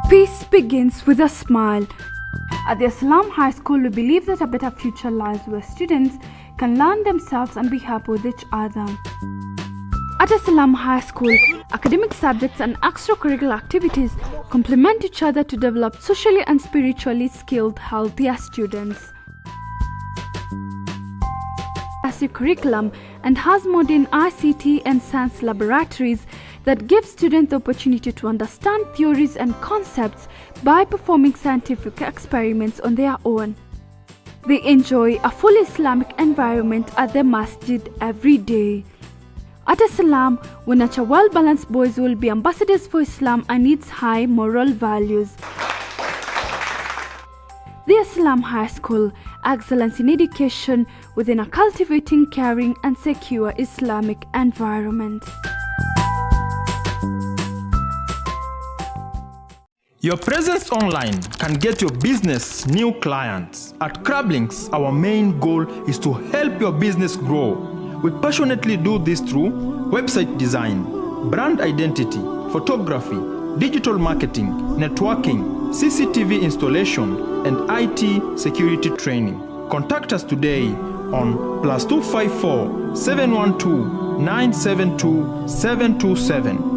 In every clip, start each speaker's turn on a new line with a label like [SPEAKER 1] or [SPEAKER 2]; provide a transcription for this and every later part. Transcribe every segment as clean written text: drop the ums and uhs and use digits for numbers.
[SPEAKER 1] Peace begins with a smile. At the Salaam High School, we believe that a better future lies where students can learn themselves and be happy with each other. At the Salaam High School, academic subjects and extracurricular activities complement each other to develop socially and spiritually skilled, healthier students. Curriculum and has modern ICT and science laboratories that give students the opportunity to understand theories and concepts by performing scientific experiments on their own. They enjoy a full Islamic environment at the Masjid every day. At Salaam, we nurture well-balanced boys who will be ambassadors for Islam and its high moral values. The Salaam High School excellence in education within a cultivating, caring and secure Islamic environment.
[SPEAKER 2] Your presence online can get your business new clients. At Crablinks, our main goal is to help your business grow. We passionately do this through website design, brand identity, photography, digital marketing, networking, CCTV installation, and IT security training. Contact us today on +254 712 972 727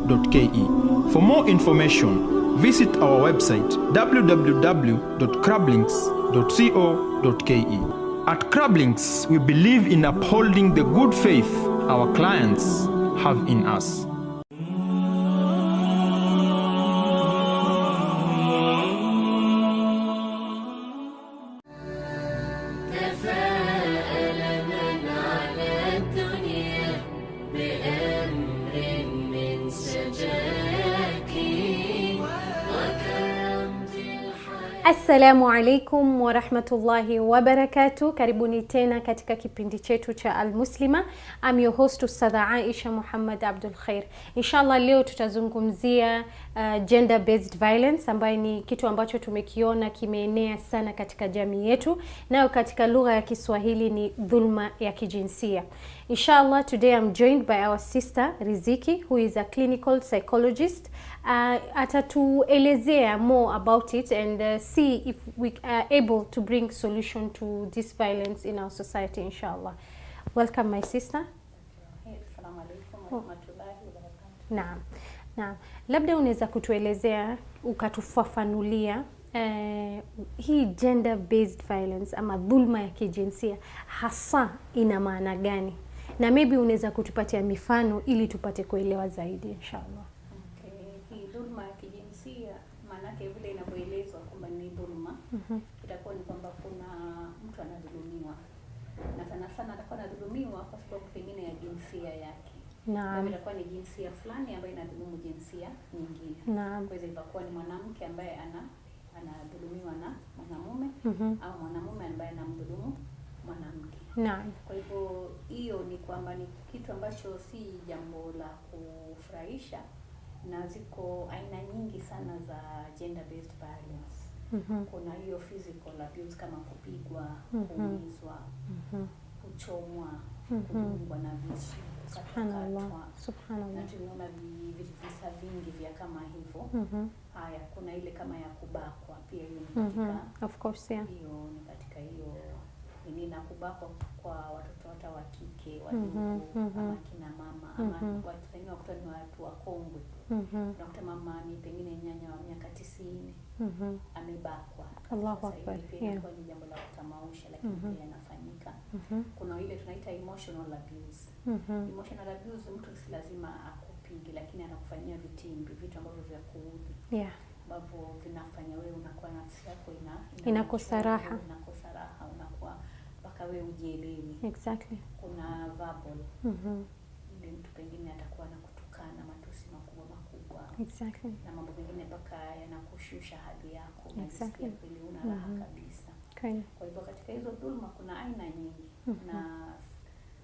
[SPEAKER 2] For more information, visit our website www.crablinks.co.ke. At Crablinks, we believe in upholding the good faith our clients have in us.
[SPEAKER 3] Assalamu alaikum wa rahmatullahi wa barakatuh. Karibuni tena katika kipindi chetu cha Al-Muslima. I'm your host Ustadha Aisha Muhammad Abdul Khair. Inshallah leo tutazungumzia gender based violence, ambayo ni kitu ambacho tumekiona kimeenea sana katika jamii yetu, nayo katika lugha ya Kiswahili ni dhulma ya kijinsia. Inshallah today I'm joined by our sister Riziki, who is a clinical psychologist. Atatuelezea more about it and see if we are able to bring solution to this violence in our society, inshallah. Welcome my sister.
[SPEAKER 4] Assalamu alaikum wa rahmatullahi wa barakatuh.
[SPEAKER 3] Naam. Labda unaweza kutuelezea, ukatufafanulia hii gender based violence ama dhulma ya kijinsia hasa ina maana gani? Na maybe unaweza kutupatia mifano ili tupate kuelewa zaidi, inshallah.
[SPEAKER 4] Hii dhulma ya kijinsia maana yake vile inavyoelezwa kwamba ni dhulma, itakuwa ni kwamba kuna mtu anadhulumiwa. Na sana sana atakuwa anadhulumiwa kwa sababu pengine ya jinsia yake.
[SPEAKER 3] Naam.
[SPEAKER 4] Itakuwa ni jinsia fulani ambayo inadhulumu jinsia nyingine.
[SPEAKER 3] Naam.
[SPEAKER 4] Kwa hivyo itakuwa ni mwanamke ambaye anadhulumiwa na mwanamume, au mwanamume ambaye anamdhulumu mwanamke.
[SPEAKER 3] Naam.
[SPEAKER 4] Kwa hivyo hiyo ni kwamba ni kitu ambacho si jambo la kufurahisha, na ziko aina nyingi sana za gender based violence. Kuna hiyo physical abuse kama kupigwa, kuumizwa, kuchomwa, kudungwa na visu,
[SPEAKER 3] Subhanallah.
[SPEAKER 4] Na tumeona visa vingi vya kama hivyo. Haya, kuna ile kama ya kubakwa pia, hiyo ni katika
[SPEAKER 3] of course, yeah.
[SPEAKER 4] Hiyo ni katika hiyo na kubakwa kwa watoto hata wa kike, wadogo, ama kina mama, ama watu wengine wakuta ni watu wakongwe. Unakuta mama ni pengine nyanya wa miaka 90 amebakwa.
[SPEAKER 3] Allahu Akbar.
[SPEAKER 4] Yeah. Ni jambo la kutamausha, lakini pia inafanyika. Kuna ile tunaita emotional abuse. Emotional abuse, mtu si lazima akupige, lakini anakufanyia vitimbi, vitu ambavyo vya kuudhi.
[SPEAKER 3] Yeah.
[SPEAKER 4] Ambavyo vinafanya wewe unakuwa nafsi yako
[SPEAKER 3] inakosa raha.
[SPEAKER 4] Unakuwa mpaka wewe ujielewi.
[SPEAKER 3] Exactly.
[SPEAKER 4] Kuna verbal. Ile mtu pengine atakuwa anakutukana matusi makubwa.
[SPEAKER 3] Exactly.
[SPEAKER 4] Na mambo mengine mpaka yanakushusha hadhi yako.
[SPEAKER 3] Exactly.
[SPEAKER 4] Ili una raha kabisa.
[SPEAKER 3] Okay.
[SPEAKER 4] Kwa hivyo katika hizo dhulma kuna aina nyingi. Na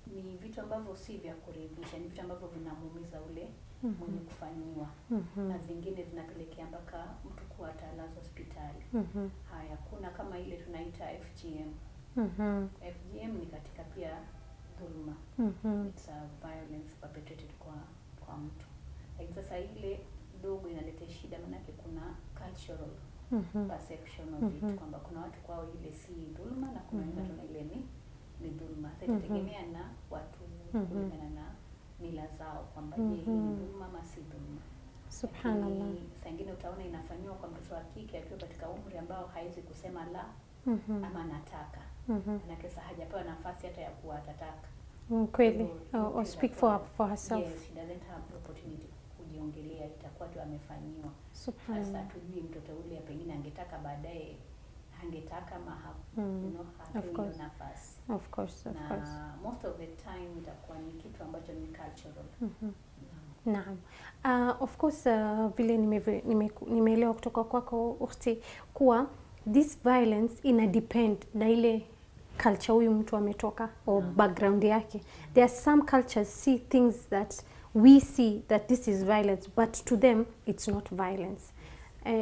[SPEAKER 4] ni vitu ambavyo si vya kuridhisha, ni vitu ambavyo vinamuumiza ule mwenye kufanyiwa. Na vingine vinapelekea mpaka mtu kuwa atalazwa hospitali. Haya, kuna kama ile tunaita FGM. FGM ni katika pia dhulma. It's a violence perpetrated kwa mtu. Like sasa ile dogo inaleta shida, maana kuna cultural perception of it, kwamba kuna watu kwao ile si dhulma na kuna watu na ile ni dhulma. Sasa inategemea na watu kulingana na mila zao kwamba je, hii ni dhulma ama si dhulma.
[SPEAKER 3] Subhanallah.
[SPEAKER 4] Saa nyingine utaona inafanywa kwa mtoto wa kike akiwa katika umri ambao haizi kusema la ama nataka. Na kesa hajapewa nafasi hata ya kuwa atataka.
[SPEAKER 3] Kweli. Or speak for herself.
[SPEAKER 4] Yes, she doesn't have the opportunity kujiongelea, itakuwa tu amefanyiwa.
[SPEAKER 3] Subhanallah.
[SPEAKER 4] Sasa tujui mtoto ule pengine angetaka baadaye, angetaka ama hapewi nafasi.
[SPEAKER 3] Of course.
[SPEAKER 4] Most of the time itakuwa ni kitu ambacho ni cultural.
[SPEAKER 3] Naam. Of course, vile nimeelewa kutoka kwako ukhti kuwa this violence ina depend na ile culture huyu mtu ametoka or background yake. There are some cultures see things that we see that this is violence, but to them it's not violence.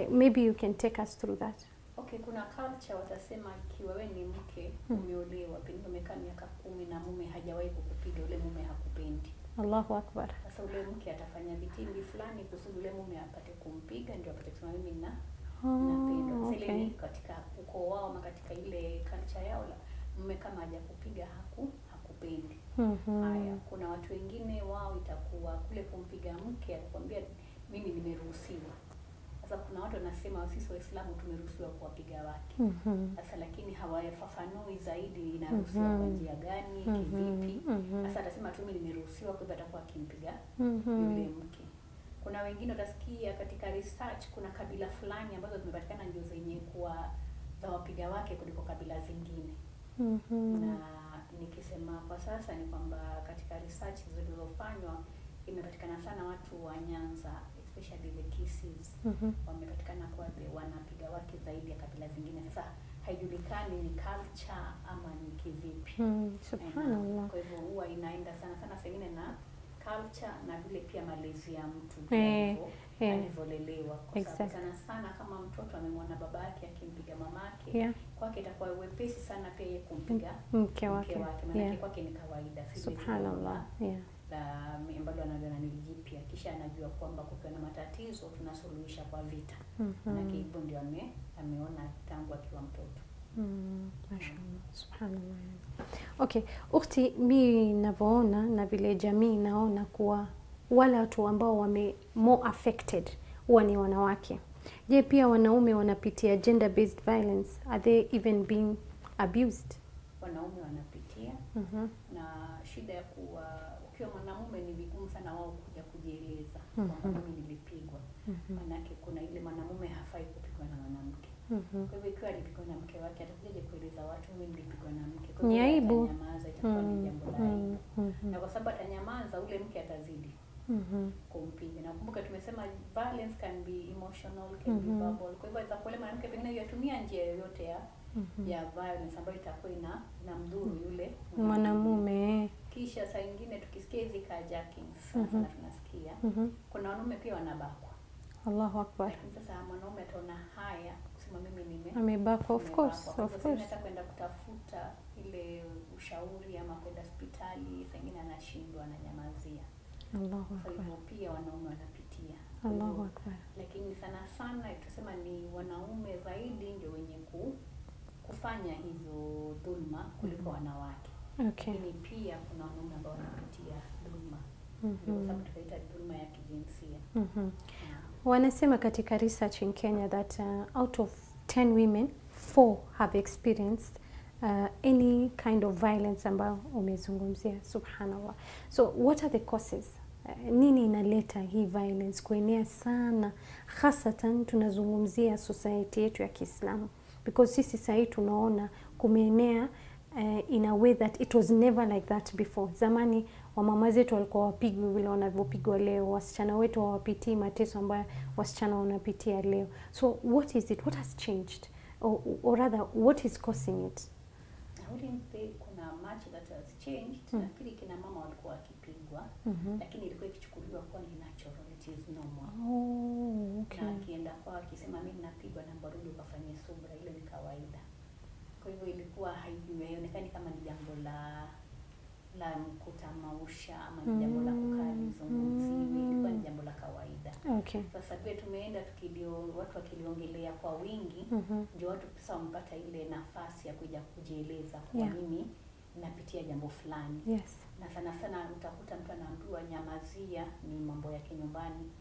[SPEAKER 3] Maybe you can take us through that.
[SPEAKER 4] Okay, kuna culture watasema ikiwa wewe ni mke umeolewa, pengine umekaa miaka 10 na mume hajawahi kukupiga, ule mume hakupendi.
[SPEAKER 3] Allahu Akbar.
[SPEAKER 4] Sasa ule mke atafanya vitimbi fulani kusudi ule mume apate kumpiga, ndio apate kusema mimi napenda. Sasa ile katika ukoo wao ama katika ile culture yao, mume kama hajakupiga hakupendi. hakupendi. Haya, kuna watu wengine wao itakuwa kule kumpiga mke atakwambia mimi nimeruhusiwa. Sasa kuna watu wanasema sisi Waislamu tumeruhusiwa kuwapiga wake. Sasa lakini hawafafanui zaidi inaruhusiwa kwa njia gani, kivipi. Sasa atasema tu mimi nimeruhusiwa, kwa hivyo atakuwa akimpiga yule mke. Kuna wengine utasikia katika research kuna kabila fulani ambazo zimepatikana ndio zenye kuwa za wapiga wake kuliko kabila zingine. Na nikisema kwa sasa ni kwamba katika research zilizofanywa imepatikana sana watu wa Nyanza, especially the Kisses, wamepatikana kwa wanapiga wake zaidi ya kabila zingine. Sasa haijulikani ni culture ama ni kivipi.
[SPEAKER 3] Subhanallah.
[SPEAKER 4] Kwa hivyo huwa inaenda sana sengine na culture na vile pia malezi ya mtu alivyolelewa. Kwa sababu sana kama mtoto amemwona baba yake akimpiga mamake, kwake itakuwa wepesi sana pia yeye kumpiga mke wake. Maana kwake ni kawaida.
[SPEAKER 3] Subhanallah.
[SPEAKER 4] La ambalo anaona ni jipya, kisha anajua kwamba kukiwa na matatizo tunasuluhisha kwa vita. Na hivyo ndio ameona tangu akiwa mtoto.
[SPEAKER 3] Mashallah. Subhanallah. Okay, ukhti, mimi ninavyoona na vile jamii inaona kuwa wale watu ambao wame more affected huwa ni wanawake. Je, pia wanaume wanapitia gender based violence? Are they even being abused?
[SPEAKER 4] Wanaume wanapitia. Na shida ya kuwa ukiwa mwanamume ni vigumu sana wao kuja kujieleza kwamba mimi nilipigwa. Maana kuna ile mwanamume hafai kupigwa na mwanamke. Kwa hivyo ikiwa alipigwa na mke wake atakuja kueleza watu mimi nilipigwa na mke. Kwa hivyo atanyamaza, itakuwa ni jambo la aibu. Na kwa sababu atanyamaza ule mke atazidi kumpiga. Na kumbuka tumesema violence can be emotional, can be verbal. Kwa hivyo itakuwa mwanamke pengine yatumia njia yoyote ya violence ambayo itakuwa inamdhuru yule
[SPEAKER 3] mwanamume.
[SPEAKER 4] Kisha saa nyingine tukisikia hizi carjackings sana tunasikia kuna wanaume pia wanabakwa.
[SPEAKER 3] Allahu Akbar.
[SPEAKER 4] Sasa mwanaume ataona haya kusema mimi
[SPEAKER 3] amebakwa. Of course.
[SPEAKER 4] Hata kwenda kutafuta ile ushauri ama kwenda hospitali saa nyingine anashindwa, ananyamazia.
[SPEAKER 3] Allahu Akbar.
[SPEAKER 4] Kwa hivyo pia wanaume wanapitia.
[SPEAKER 3] Allahu Akbar.
[SPEAKER 4] Lakini sana tutasema ni wanaume zaidi ndio wenye kufanya hizo dhulma kuliko wanawake.
[SPEAKER 3] Okay.
[SPEAKER 4] Lakini pia kuna wanaume ambao wanapitia dhulma. Kwa sababu tukaita dhulma ya kijinsia.
[SPEAKER 3] Wanasema katika research in Kenya that out of 10 women 4 have experienced any kind of violence ambayo umezungumzia. Subhanallah. So what are the causes? Nini inaleta hii violence kuenea sana, hasatan tunazungumzia society yetu ya Kiislamu? Because sisi sasa tunaona kumeenea in a way that it was never like that before. Zamani wamama zetu walikuwa wapigwi vile wanavyopigwa leo, wasichana wetu hawapitii mateso ambayo wasichana wanapitia leo. So what is it? What has changed? Or rather, what is causing it?
[SPEAKER 4] I wouldn't say kuna much that has changed. Nafikiri kina mama walikuwa wakipigwa, lakini ilikuwa ikichukuliwa kwa ni natural, it is normal.
[SPEAKER 3] Okay.
[SPEAKER 4] Na akienda kwa akisema mimi napigwa na barudi ukafanyia subra, ile ni kawaida. Kwa hivyo ilikuwa haionekani kama ni jambo la kutamausha ama ni jambo la kukaa lizungumziwe, ilikuwa ni jambo la kawaida.
[SPEAKER 3] Okay.
[SPEAKER 4] Sasa pia tumeenda watu wakiliongelea kwa wingi, ndio watu sasa wamepata ile nafasi ya kuja kujieleza kwa mimi napitia jambo fulani.
[SPEAKER 3] Yes.
[SPEAKER 4] Na sana utakuta mtu anaambiwa nyamazia ni mambo yake nyumbani.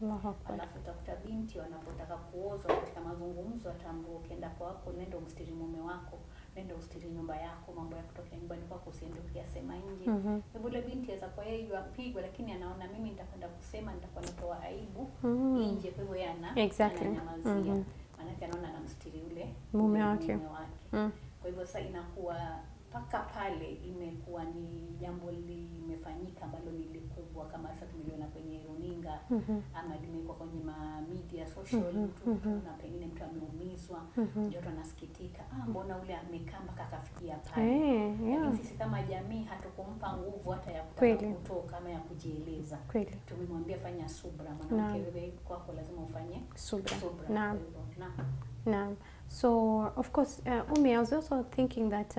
[SPEAKER 4] Alafu utakuta binti wanapotaka kuozwa katika mazungumzo ataambiwa ukienda kwako nenda umstiri mume wako, nenda ustiri nyumba yako, mambo ya kutoka nyumbani kwako usiende ukiyasema nje. Hivyo ile binti aweza kwa yeye yapigwa, lakini anaona mimi nitakwenda kusema nitakuwa natoa aibu nje, kwa hivyo yeye ananyamazia. Maana anaona anamstiri ule
[SPEAKER 3] mume wake.
[SPEAKER 4] Kwa hivyo sasa inakuwa paka pale imekuwa ni jambo limefanyika ambalo ni likubwa, kama sasa tumeliona kwenye runinga ama limekuwa kwenye media social, na pengine mtu ameumizwa, ndio tunasikitika, mbona ule amekaa mpaka akafikia pale. Lakini sisi kama jamii hatukumpa nguvu hata ya kutaka kutoka ama ya kujieleza. Tumemwambia fanya subra, mwanamke wewe kwako lazima ufanye subra.
[SPEAKER 3] Naam. So of course I was also thinking that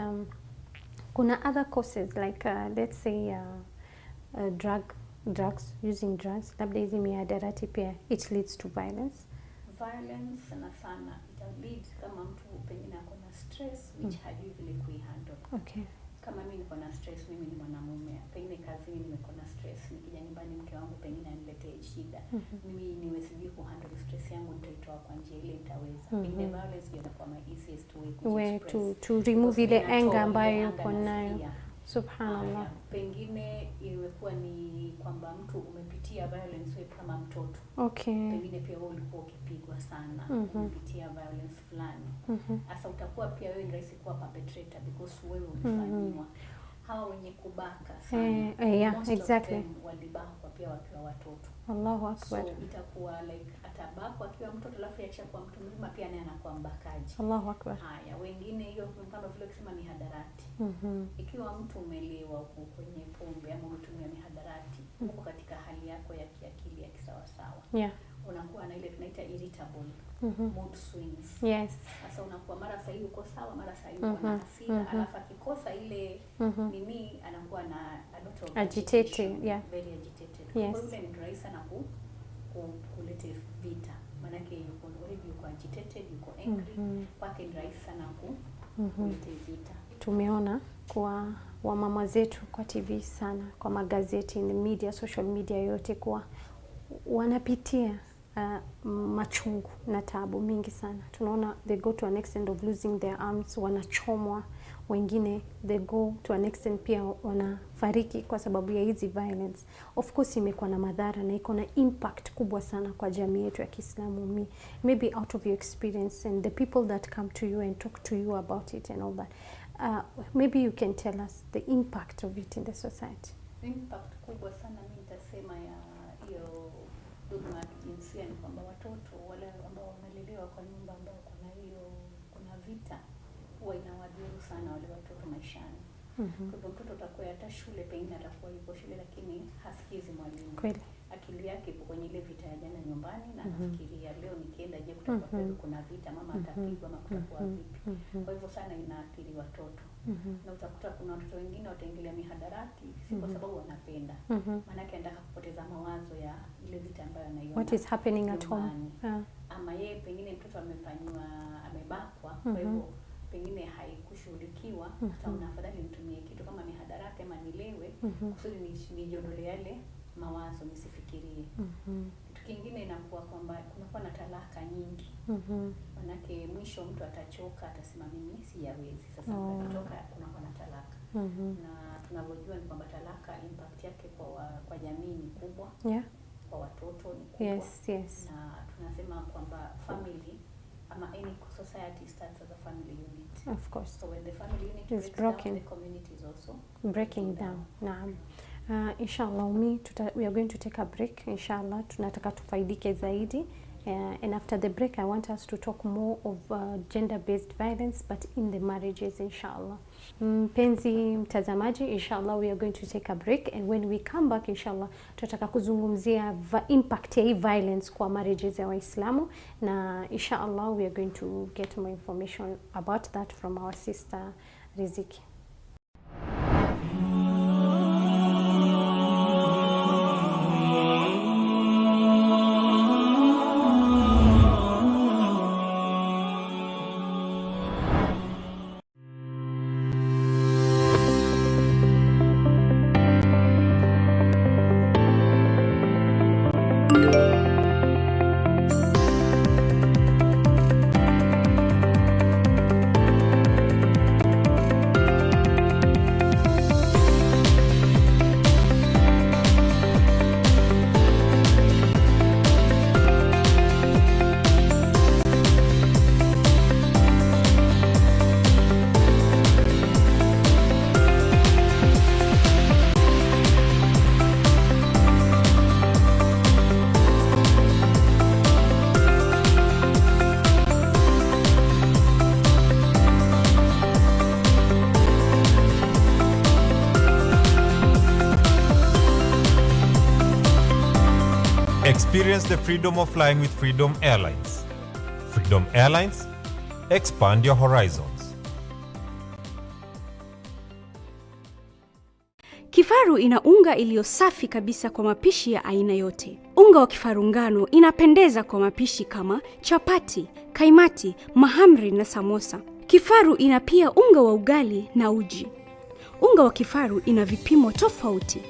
[SPEAKER 3] kuna other causes like let's say drugs, using drugs, labda hizi mihadarati pia it leads to violence.
[SPEAKER 4] Sana ita lead kama mtu pengine akona stress which hajui vile kuihandle.
[SPEAKER 3] Okay.
[SPEAKER 4] kama mimi niko na stress, mimi ni mwanamume, pengine kazini nimekuwa na stress, nikija nyumbani mke wangu pengine aniletee shida, mimi niwe sijui ku handle stress yangu, nitaitoa kwa njia ile nitaweza. Pengine violence ndio inakuwa my easiest way
[SPEAKER 3] to remove ile anger ambayo uko nayo. Subhanallah.
[SPEAKER 4] Pengine imekuwa ni kwamba mtu umepitia violence wewe kama mtoto.
[SPEAKER 3] Okay.
[SPEAKER 4] Pengine pia wewe ulikuwa ukipigwa sana, umepitia violence fulani. Sasa utakuwa pia wewe ni rahisi kuwa perpetrator because wewe ulifanyiwa. Hawa wenye kubaka sana.
[SPEAKER 3] Yeah, exactly.
[SPEAKER 4] Walibakwa pia wakiwa watoto.
[SPEAKER 3] Allahu Akbar.
[SPEAKER 4] So itakuwa like atabakwa akiwa mtoto, alafu yakishakuwa mtu mzima pia naye anakuwa mbakaji.
[SPEAKER 3] Allahu Akbar.
[SPEAKER 4] Haya, wengine hiyo mfano vile kusema mihadarati. Ikiwa mtu umelewa huko kwenye pombe ama umetumia mihadarati, uko katika hali yako ya kiakili ya kisawasawa.
[SPEAKER 3] Yeah.
[SPEAKER 4] Unakuwa na ile tunaita irritable mood swings.
[SPEAKER 3] Yes.
[SPEAKER 4] Sasa unakuwa mara saa hii uko sawa, mara saa hii uko na hasira, alafu akikosa ile nini anakuwa na a lot of
[SPEAKER 3] agitated, yeah.
[SPEAKER 4] Very agitated.
[SPEAKER 3] Yes.
[SPEAKER 4] Kwa hiyo ni rahisi sana kuleta vita. Maana yake yuko already yuko agitated, yuko angry. Kwake ni rahisi sana kuleta vita.
[SPEAKER 3] Tumeona kwa wamama zetu kwa TV sana, kwa magazeti, in the media, social media yote, kwa wanapitia machungu na taabu mingi sana. Tunaona they go to an extent of losing their arms, wanachomwa, wengine they go to an extent pia wanafariki kwa sababu ya hizi violence. Of course imekuwa na madhara na iko na impact kubwa sana kwa jamii yetu ya Kiislamu. Maybe out of your experience and the people that come to you and talk to you about it and all that, maybe you can tell us the impact of it in the society.
[SPEAKER 4] Impact kubwa sana mimi nitasema ya hiyo dhulma ya kijinsia ni kwamba watoto wale ambao wanalelewa kwa nyumba ambao kuna vita huwa inawadhuru sana wale watoto maishani. Kwa hivyo mtoto atakuwa hata shule, pengine atakuwa yuko shule lakini hasikizi mwalimu.
[SPEAKER 3] Kweli.
[SPEAKER 4] Akili yake ipo kwenye ile vita ya jana nyumbani na nafikiria leo nikienda je kutakuwa kuna vita, mama atapigwa ama kutakuwa vipi. Kwa hivyo sana inaathiri watoto. Na utakuta kuna watoto wengine wataingilia mihadarati si kwa sababu wanapenda. Maana yake anataka kupoteza mawazo ya ile vita ambayo anaiona.
[SPEAKER 3] What is happening at home?
[SPEAKER 4] Ama yeye pengine mtoto amebakwa, kwa hivyo pengine haikushughulikiwa, utaona afadhali nitumie kitu kama mihadarati ama nilewe kusudi nijondole yale mawazo nisifikirie. Kitu kingine inakuwa kwamba kunakuwa na talaka nyingi. Manake mwisho mtu atachoka, atasema mimi siyawezi. Sasa kutoka kunakuwa na talaka. Na tunavyojua ni kwamba talaka impact yake kwa jamii ni kubwa.
[SPEAKER 3] Yeah.
[SPEAKER 4] Kwa watoto ni kubwa.
[SPEAKER 3] Yes.
[SPEAKER 4] Na tunasema kwamba family ama any society starts as a family unit.
[SPEAKER 3] Of course.
[SPEAKER 4] So when the family unit
[SPEAKER 3] is
[SPEAKER 4] broken down, the community is also
[SPEAKER 3] breaking down. Naam. Inshallah we are going to take a break. Inshallah tunataka tufaidike zaidi. And after the break I want us to talk more of gender-based violence but in the marriages inshallah. Mpenzi mtazamaji, inshallah we are going to take a break and when we come back inshallah tutataka kuzungumzia impact ya hii violence kwa marriages ya Waislamu na inshallah we are going to get more information about that from our sister Riziki.
[SPEAKER 5] Experience the freedom of flying with Freedom Airlines. Freedom Airlines, expand your horizons.
[SPEAKER 6] Kifaru ina unga iliyo safi kabisa kwa mapishi ya aina yote. Unga wa kifaru ngano inapendeza kwa mapishi kama chapati, kaimati, mahamri na samosa. Kifaru ina pia unga wa ugali na uji. Unga wa kifaru ina vipimo tofauti.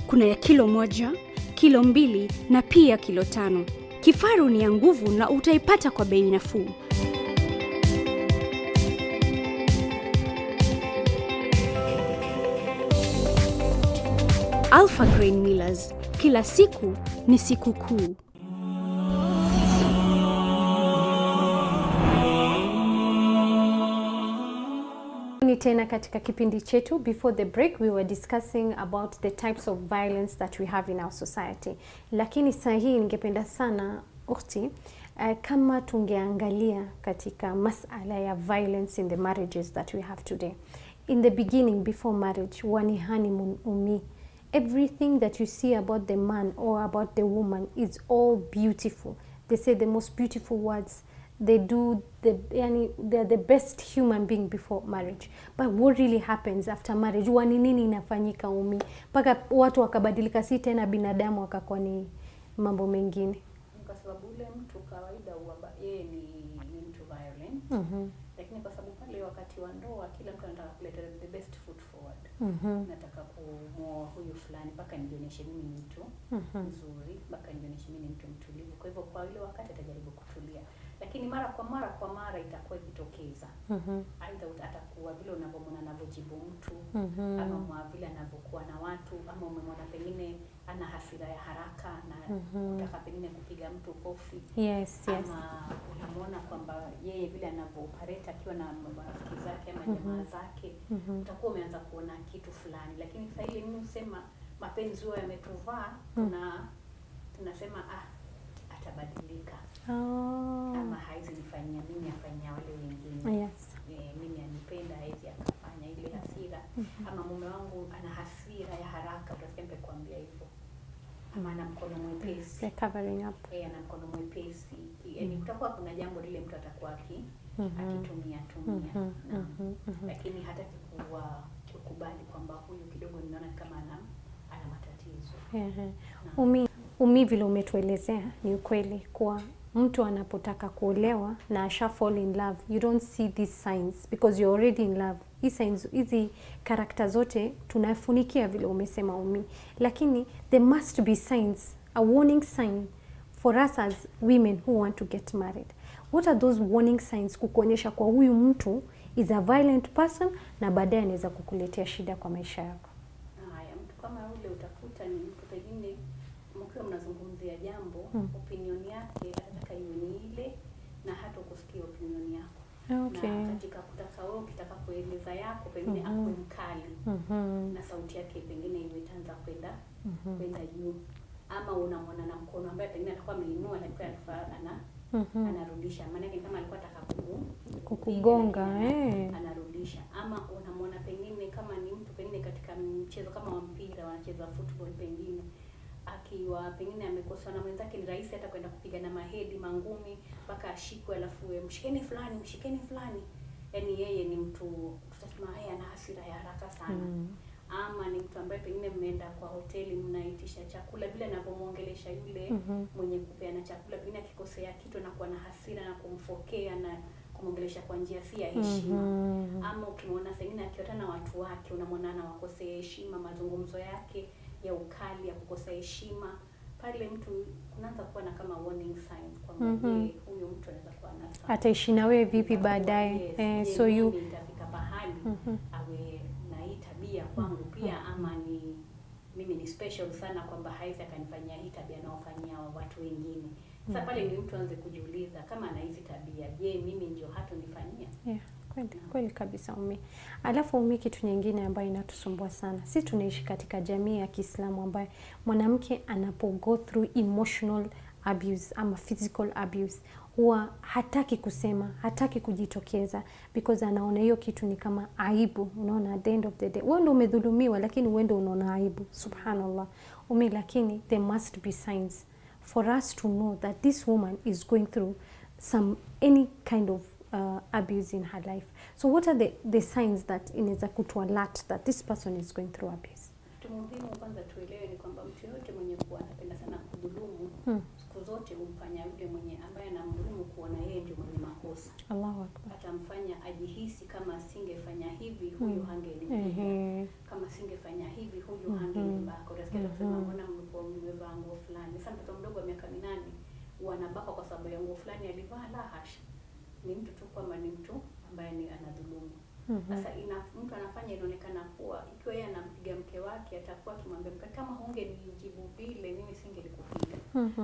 [SPEAKER 6] Kuna ya kilo 1, kilo 2 na pia kilo 5. Kifaru ni ya nguvu na utaipata kwa bei nafuu. Alpha Grain Millers, kila siku ni siku kuu.
[SPEAKER 3] Tena katika kipindi chetu. Before the break we were discussing about the types of violence that we have in our society, lakini saa hii ningependa sana ukhti, kama tungeangalia katika masala ya violence in the marriages that we have today. In the beginning, before marriage, wani honeymoon everything that you see about the man or about the woman is all beautiful. They say the most beautiful words. They are the best human being before marriage. But what really happens after marriage? Wani nini inafanyika mpaka watu wakabadilika, si tena binadamu wakakuwa ni mambo mengine?
[SPEAKER 4] Kwa sababu ule mtu kawaida yeye ni mtu violent. Lakini kwa sababu pale wakati wa ndoa kila mtu anataka kuleta the best foot forward. Nataka kumuoa huyu fulani mpaka nionyeshe mimi ni mtu mzuri, mpaka nionyeshe mimi ni mtu mtulivu. Kwa hivyo kwa ile wakati atajaribu kutulia. Lakini mara kwa mara itakuwa ikitokeza. Aidha atakuwa vile unavyomuona anavyojibu mtu, ama mwa vile anavyokuwa na watu, ama umemwona pengine ana hasira ya haraka na utaka pengine kupiga mtu kofi. Ama unamuona kwamba yeye vile anavyopareta akiwa na marafiki zake ama jamaa zake, utakuwa umeanza kuona kitu fulani. Lakini sasa ile mimi usema mapenzi yao yametuvaa, tunasema atabadilika. Ama haizi nifanyia mimi afanyia wale wengine. Mimi anipenda haizi akafanya ile hasira. Ama mume wangu ana hasira ya haraka, utasikia kuambia hivyo. Ama ana mkono mwepesi.
[SPEAKER 3] Covering up.
[SPEAKER 4] Ana mkono mwepesi. Yaani kutakuwa kuna jambo lile mtu atakuwa akitumia. Lakini hata kukubali kwamba huyu kidogo ninaona kama ana matatizo.
[SPEAKER 3] Umi vile umetuelezea ni ukweli kwa mtu anapotaka kuolewa na asha fall in love, you don't see these signs because you're already in love. Hizi karakta zote tunafunikia vile umesema Umi, lakini there must be signs, a warning sign for us as women who want to get married. What are those warning signs kukuonyesha kwa huyu mtu is a violent person na baadaye anaweza kukuletea shida kwa maisha yako?
[SPEAKER 4] Mtu kama ule utakuta ni mtu pengine mkiwa mnazungumzia jambo, opinion yake anataka iwe ni ile na hata kusikia opinion yako. Na katika kutaka wewe ukitaka kueleza yako pengine akwe mkali. Na sauti yake pengine imeanza kwenda juu. Ama unamwona na mkono ambaye pengine atakuwa ameinua na kwa anarudisha. Maana yake kama alikuwa anataka
[SPEAKER 3] kukugonga
[SPEAKER 4] anarudisha. Ama unamwona pengine kama ni mtu pengine katika mchezo kama wa mpira, wanacheza football pengine akiwa pengine amekosa na mwenzake, ni rahisi hata kwenda kupigana mahedi mangumi mpaka ashikwe, alafu mshikeni fulani. Yaani yeye ni mtu tutasema yeye ana hasira ya haraka sana. Ama ni mtu ambaye pengine mmeenda kwa hoteli mnaitisha chakula, vile anavyomuongelesha yule mwenye kupeana chakula, pengine akikosea kitu na kuwa na hasira na kumfokea na kumuongelesha kwa njia si ya heshima. Ama ukimwona pengine akiota na watu wake, unamwona anawakosea heshima, mazungumzo yake ya ukali, ya kukosa heshima, pale mtu kunaanza kuwa na kama warning signs kwamba huyu mtu anaweza kuwa na
[SPEAKER 3] ataishi na wewe vipi baadaye. So you
[SPEAKER 4] itafika pahali awe na hii tabia kwangu pia, ama ni mimi ni special sana kwamba haizi akanifanyia hii tabia naofanyia watu wengine. Sasa pale ni mtu anze kujiuliza kama ana hizi tabia, je, mimi ndio hata nifanyia?
[SPEAKER 3] Kweli kabisa Umi. Alafu Umi, kitu nyingine ambayo inatusumbua sana, si tunaishi katika jamii ya Kiislamu ambayo mwanamke anapo go through emotional abuse ama physical abuse huwa hataki kusema, hataki kujitokeza because anaona hiyo kitu ni kama aibu. Unaona, at the end of the day wewe ndio umedhulumiwa, lakini wewe ndio unaona aibu. Subhanallah Umi, lakini there must be signs for us to know that this woman is going through any kind of abuse in her life. So what are the signs that inaweza kutu alert that this person is going through abuse?
[SPEAKER 4] Muhimu kwanza tuelewe ni kwamba mtu yote mwenye kuwa anapenda sana kudhulumu, siku zote humfanya yule mwenye ambaye anamdhulumu kuona yeye ndio mwenye makosa.
[SPEAKER 3] Allahu Akbar.
[SPEAKER 4] Atamfanya ajihisi kama asingefanya hivi huyu hangelikuwa. kama singefanya hivi huyu hangenibaka. Utasikia kusema mbona mlikuwa mmevaa nguo fulani. Sasa mtoto mdogo wa miaka 8 wanabaka kwa sababu ya nguo fulani alivaa. La hasha, ni mtu tu kama ni mtu ambaye ni anadhulumu. Sasa mtu anafanya inaonekana kuwa ikiwa yeye anampiga mke wake, atakuwa akimwambia mke, kama hungenijibu vile mimi singelikupiga.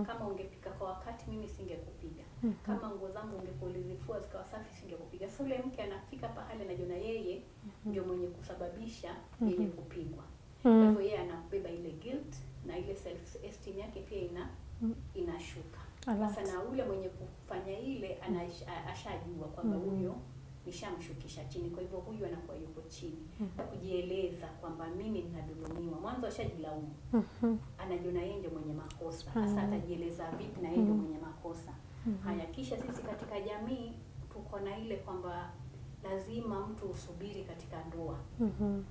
[SPEAKER 4] Kama ungepika kwa wakati mimi singekupiga. Kama nguo zangu ungepolizifua zikawa safi singekupiga. Sasa yule mke anafika pahali anajiona yeye ndio mwenye kusababisha yeye kupigwa. Kwa hivyo yeye anabeba ile guilt na ile self esteem yake pia inashuka. Sasa na ule mwenye kufanya ile ashajua kwamba huyo nishamshukisha chini, kwa hivyo huyu anakuwa yuko chini. Kujieleza kwamba mimi ninadhulumiwa, mwanzo ashajilaumu. Anajiona yeye ndio mwenye makosa. Sasa atajieleza vipi na yeye ndio mwenye makosa? Haya, kisha sisi katika jamii tuko na ile kwamba lazima mtu usubiri katika ndoa.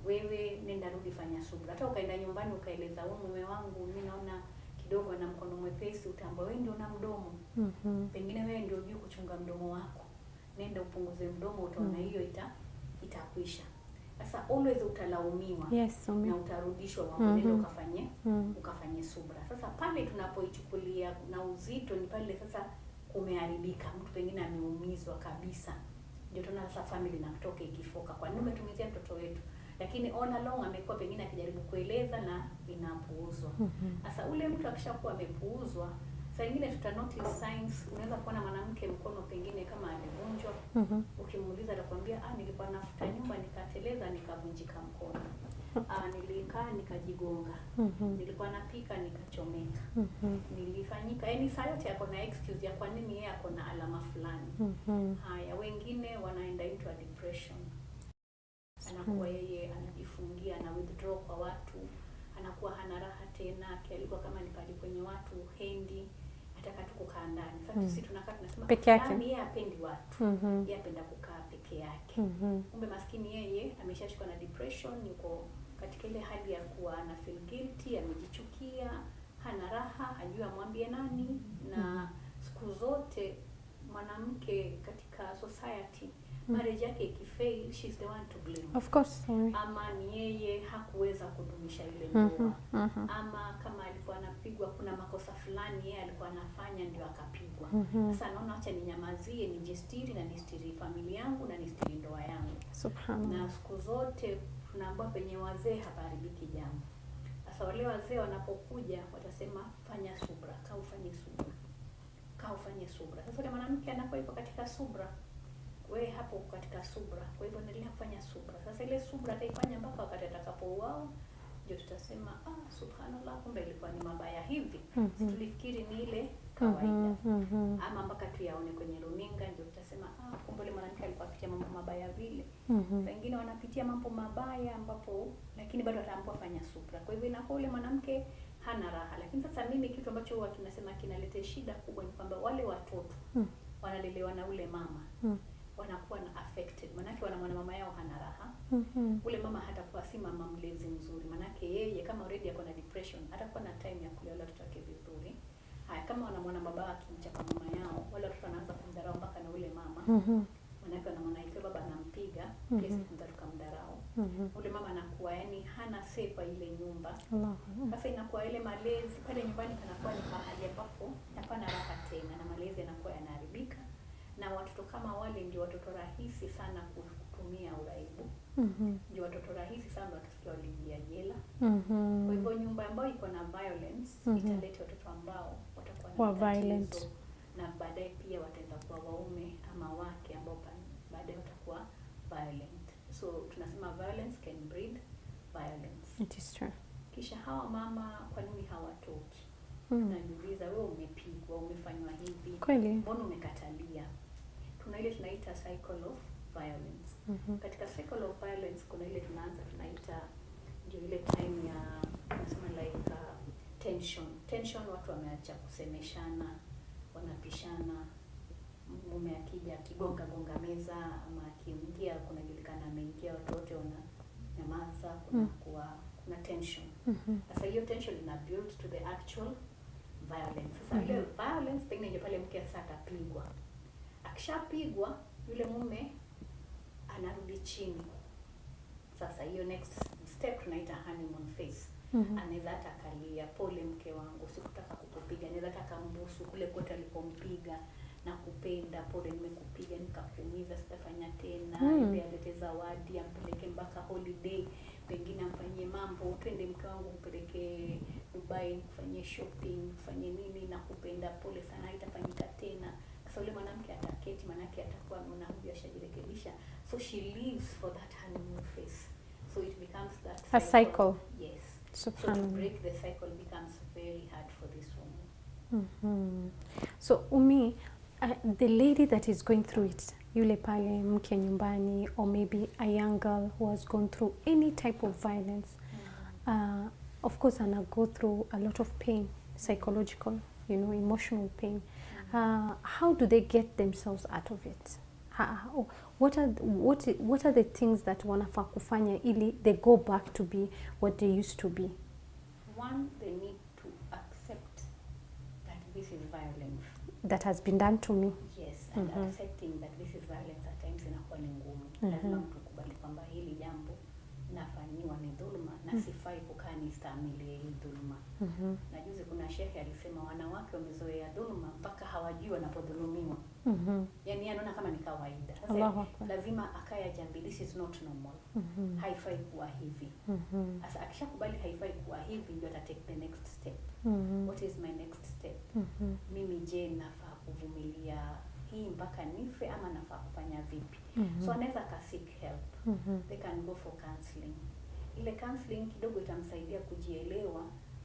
[SPEAKER 4] Wewe nenda rudi, fanya subira. Hata ukaenda nyumbani ukaeleza mume wangu mimi naona kidogo na mkono mwepesi, utaambia wewe ndio na mdomo. Pengine wewe ndio unajua kuchunga mdomo wako. Nenda upunguze mdomo, utaona hiyo itakwisha. Sasa always utalaumiwa. Na utarudishwa nenda ukafanye subra. Sasa pale tunapoichukulia na uzito ni pale sasa kumeharibika. Mtu pengine ameumizwa kabisa. Ndio tunaona sasa family na kutoka ikifoka. Kwa nini umetumizia mtoto wetu? Lakini all along amekuwa pengine akijaribu kueleza na inapuuzwa. Sasa ule mtu akishakuwa amepuuzwa, saa nyingine tuta notice signs. Unaweza kuona mwanamke mkono pengine kama alivunjwa. Ukimuuliza atakwambia nilikuwa nafuta nyumba nikateleza nikavunjika mkono. Nilikaa nikajigonga. Nilikuwa napika nikachomeka. Nilifanyika, yani saa yote yako na excuse ya kwa nini yeye ako na alama fulani. Haya, wengine wanaenda into a depression. Anakuwa yeye anajifungia na withdraw kwa watu. Anakuwa hana raha tena, alikuwa kama ni pale kwenye watu hendi, ataka tu kukaa ndani. Sasa sisi tunakaa tunasema
[SPEAKER 3] peke yake.
[SPEAKER 4] Yeye hapendi watu. Yeye apenda kukaa peke yake. Kumbe maskini yeye ameshashikwa na depression, yuko katika ile hali ya kuwa ana feel guilty, amejichukia, hana raha, ajua amwambie nani. Na siku zote mwanamke katika society marriage yake ikifail, she's the one to blame.
[SPEAKER 3] Of course.
[SPEAKER 4] Ama ni yeye hakuweza kudumisha ile ndoa. Ama kama alikuwa anapigwa, kuna makosa fulani yeye alikuwa anafanya ndio akapigwa. Sasa naona acha ninyamazie, nijistiri na nistiri familia yangu na nistiri ndoa yangu.
[SPEAKER 3] Subhanallah.
[SPEAKER 4] Na siku zote tunaambiwa penye wazee hapaharibiki jambo. Sasa wale wazee wanapokuja watasema fanya subra, kaa ufanye subra. Kaa ufanye subra. Sasa yule mwanamke anakuwa yuko katika subra. Wewe hapo katika subra. Kwa hivyo endelea kufanya subra. Sasa ile subra ataifanya mpaka wakati atakapouao, ndio tutasema subhanallah, kumbe ilikuwa ni mabaya hivi. Tulifikiri ni ile kawaida. Ama mpaka tuyaone kwenye runinga ndio tutasema kumbe ile mwanamke alikuwa akipitia mambo mabaya vile. Wengine wanapitia mambo mabaya ambapo lakini bado ataambiwa fanya subra. Kwa hivyo inakuwa ile mwanamke hana raha. Lakini sasa mimi kitu ambacho huwa tunasema kinaleta shida kubwa ni kwamba wale watoto wanalelewa na ule mama. Wanakuwa na affected. Manake wanamwona mama yao hana raha. Ule mama hatakuwa si mama mlezi mzuri. Manake yeye kama already ako na depression, hatakuwa na time ya kulea watoto wake vizuri. Haya, kama wanamwona baba akimchapa mama yao, wale watoto wanaanza kumdharau mpaka na ule mama. Manake wanamwona ikiwa baba anampiga, pia sikumza tukamdharau. Ule mama anakuwa yani hana say kwa ile nyumba. Sasa inakuwa ile malezi pale nyumbani panakuwa ni mahali ambapo hapana raha tena na malezi yanakuwa yanaharibika. Na watoto kama wale ndio watoto rahisi sana kutumia uraibu. Ndio watoto rahisi sana wakisikia waliingia jela. Kwa hivyo nyumba ambayo iko na violence italeta watoto ambao watakuwa na violence. Na baadaye pia wataweza kuwa waume ama wake ambao baadaye watakuwa violent. So tunasema violence can breed violence.
[SPEAKER 3] It is true.
[SPEAKER 4] Kisha hawa mama kwa nini hawatoki? Najiuliza, wewe umepigwa, umefanywa hivi.
[SPEAKER 3] Kweli.
[SPEAKER 4] Mbona umekatalia? Tuna ile tunaita cycle of violence. Katika cycle of violence kuna ile tunaita ndio ile time ya nasema like tension. Watu wameacha kusemeshana, wanapishana. Mume akija akigonga meza ama akiingia kunajulikana ameingia, watu wote wananyamaza, kuna tension. Sasa hiyo tension ina build to the actual violence. Sasa ile violence pengine ndio pale mke sasa atapigwa. Akishapigwa yule mume anarudi chini. Sasa hiyo next step tunaita honeymoon phase. Anaweza hata kalia, pole mke wangu, sikutaka kukupiga, anaweza hata kambusu kule kote alipompiga na kupenda, pole nimekupiga nikakuumiza, sitafanya tena. Ndio alete zawadi, ampeleke mpaka holiday, pengine amfanyie mambo, twende mke wangu kupeleke Dubai, kufanyie shopping, kufanyie nini, na kupenda, pole sana, haitafanyika tena. Sasa yule mwanamke ataketi, manake atakuwa anaona huyu ashajirekebisha, so she lives for that honeymoon phase. So it becomes that
[SPEAKER 3] a cycle.
[SPEAKER 4] Yes.
[SPEAKER 3] So
[SPEAKER 4] to break the cycle becomes very hard for this woman.
[SPEAKER 3] So Umi, the lady that is going through it, yule pale mke nyumbani, or maybe a young girl who has gone through any type of violence, of course, and go through a lot of pain, psychological, emotional pain. How do they get themselves out of it? What are the things that wanafaa kufanya ili they go back to be what they used to be?
[SPEAKER 4] One, they need to accept that this is violence
[SPEAKER 3] that has been done to me.
[SPEAKER 4] Yes, and accepting that this is violence at times inakuwa ni ngumu. Lazima mtu kubali kwamba hili jambo nafanyiwa ni dhulma na sifai kukaa nistahimili hii dhulma. Na juzi kuna shehe alisema wanawake wamezoea dhulma mpaka hawajui wanapodhulumiwa. Yani anaona kama ni kawaida. Sasa lazima akaya jambi, this is not normal. Haifai kuwa hivi. Sasa akishakubali haifai kuwa hivi, ndio ata take the next step. What is my next step? Mimi je, nafaa kuvumilia hii mpaka nife ama nafaa kufanya vipi? So anaweza ka seek help. They can go for counseling. Ile counseling kidogo itamsaidia kujielewa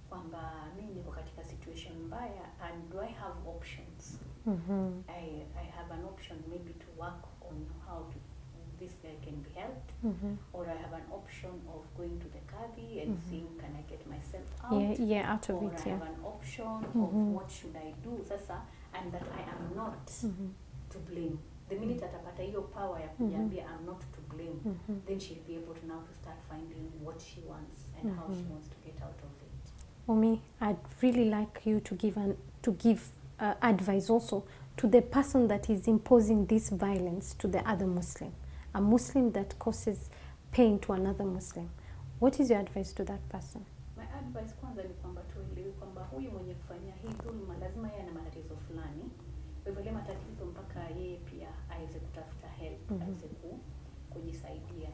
[SPEAKER 4] kwamba mimi niko katika situation mbaya, and do I have options? I have an option maybe to work on how this guy can be helped, or I have an option of going to the Qadi and seeing can I get myself out,
[SPEAKER 3] out of
[SPEAKER 4] or
[SPEAKER 3] it,
[SPEAKER 4] I have an option of what should I do sasa, and that I am not to blame. The minute atapata hiyo power ya kujiambia I'm not to blame, then she'll be able to now to start finding what she wants and how she wants to get out of it.
[SPEAKER 3] Umi, I'd really like you to give advice also to the person that is imposing this violence to the other Muslim, a Muslim that causes pain to another Muslim. What is your advice to that person?
[SPEAKER 4] My advice kwanza ni kwamba tuelewe kwamba huyu mwenye kufanya hii dhulma lazima yeye ana matatizo fulani. Kwa hivyo ile matatizo mpaka yeye pia aweze kutafuta help, aweze kujisaidia.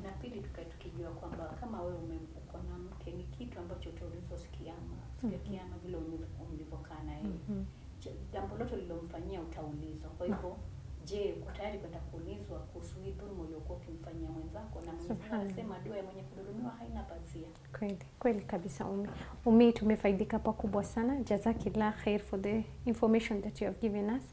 [SPEAKER 4] Na pili tukijua kwamba kama wewe uko na mke, ni kitu ambacho utaulizwa sikiama vile ulivyokaa na yeye. Jambo lote lilomfanyia utaulizwa. Kwa hivyo je, uko tayari kwenda kuulizwa kuhusu hii dhulma uliyokuwa ukimfanyia mwenzako? Na Mwenyezi Mungu anasema dua ya mwenye kudhulumiwa haina pazia.
[SPEAKER 3] Kweli kabisa Umi, tumefaidika pakubwa sana. Jazakillah khair for the information that you have given us.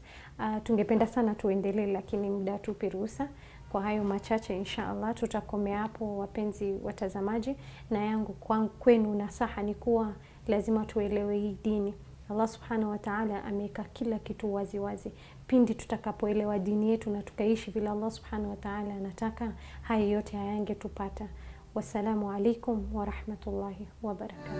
[SPEAKER 3] Tungependa sana tuendelee, lakini muda tupe ruhusa. Kwa hayo machache inshallah tutakomea hapo, wapenzi watazamaji, na yangu kwenu nasaha ni kuwa lazima tuelewe hii dini. Allah subhanahu wa ta'ala ameweka kila kitu wazi wazi. Pindi tutakapoelewa dini yetu na tukaishi vile Allah subhanahu wa ta'ala anataka, haya yote hayangetupata. Wassalamu alaikum wa rahmatullahi wa barakatuh.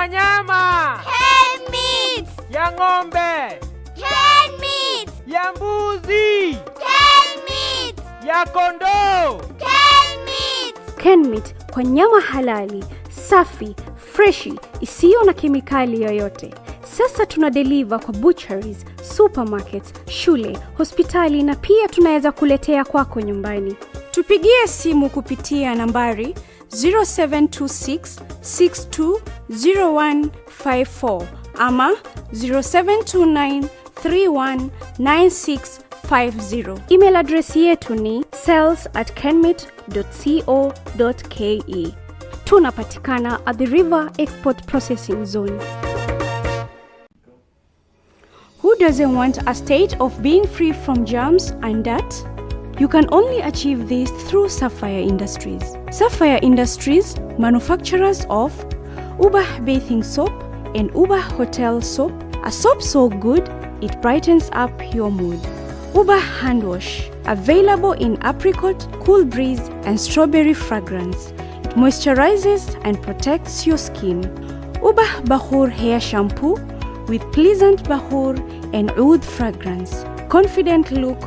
[SPEAKER 7] Nyama.
[SPEAKER 8] Canned meat.
[SPEAKER 7] Ya ng'ombe.
[SPEAKER 8] Canned meat.
[SPEAKER 7] Ya mbuzi.
[SPEAKER 8] Canned meat.
[SPEAKER 7] Ya kondoo.
[SPEAKER 8] Canned meat.
[SPEAKER 6] Canned meat kwa nyama halali, safi, freshi, isiyo na kemikali yoyote. Sasa tuna deliver kwa butcheries, supermarkets, shule, hospitali, na pia tunaweza kuletea kwako nyumbani. Tupigie simu kupitia nambari 0726 620154 ama 0729 319650. Email address yetu ni sales@kenmeat.co.ke. Tunapatikana at the River Export Processing Zone. Who doesn't want a state of being free from germs and dirt? You can only achieve this through Sapphire Industries. Sapphire Industries, manufacturers of Ubah Bathing Soap and Ubah Hotel Soap, a soap so good it brightens up your mood. Ubah hand wash, available in apricot, cool breeze and strawberry fragrance. It moisturizes and protects your skin. Ubah Bahur hair shampoo with pleasant bahur and oud fragrance, confident look,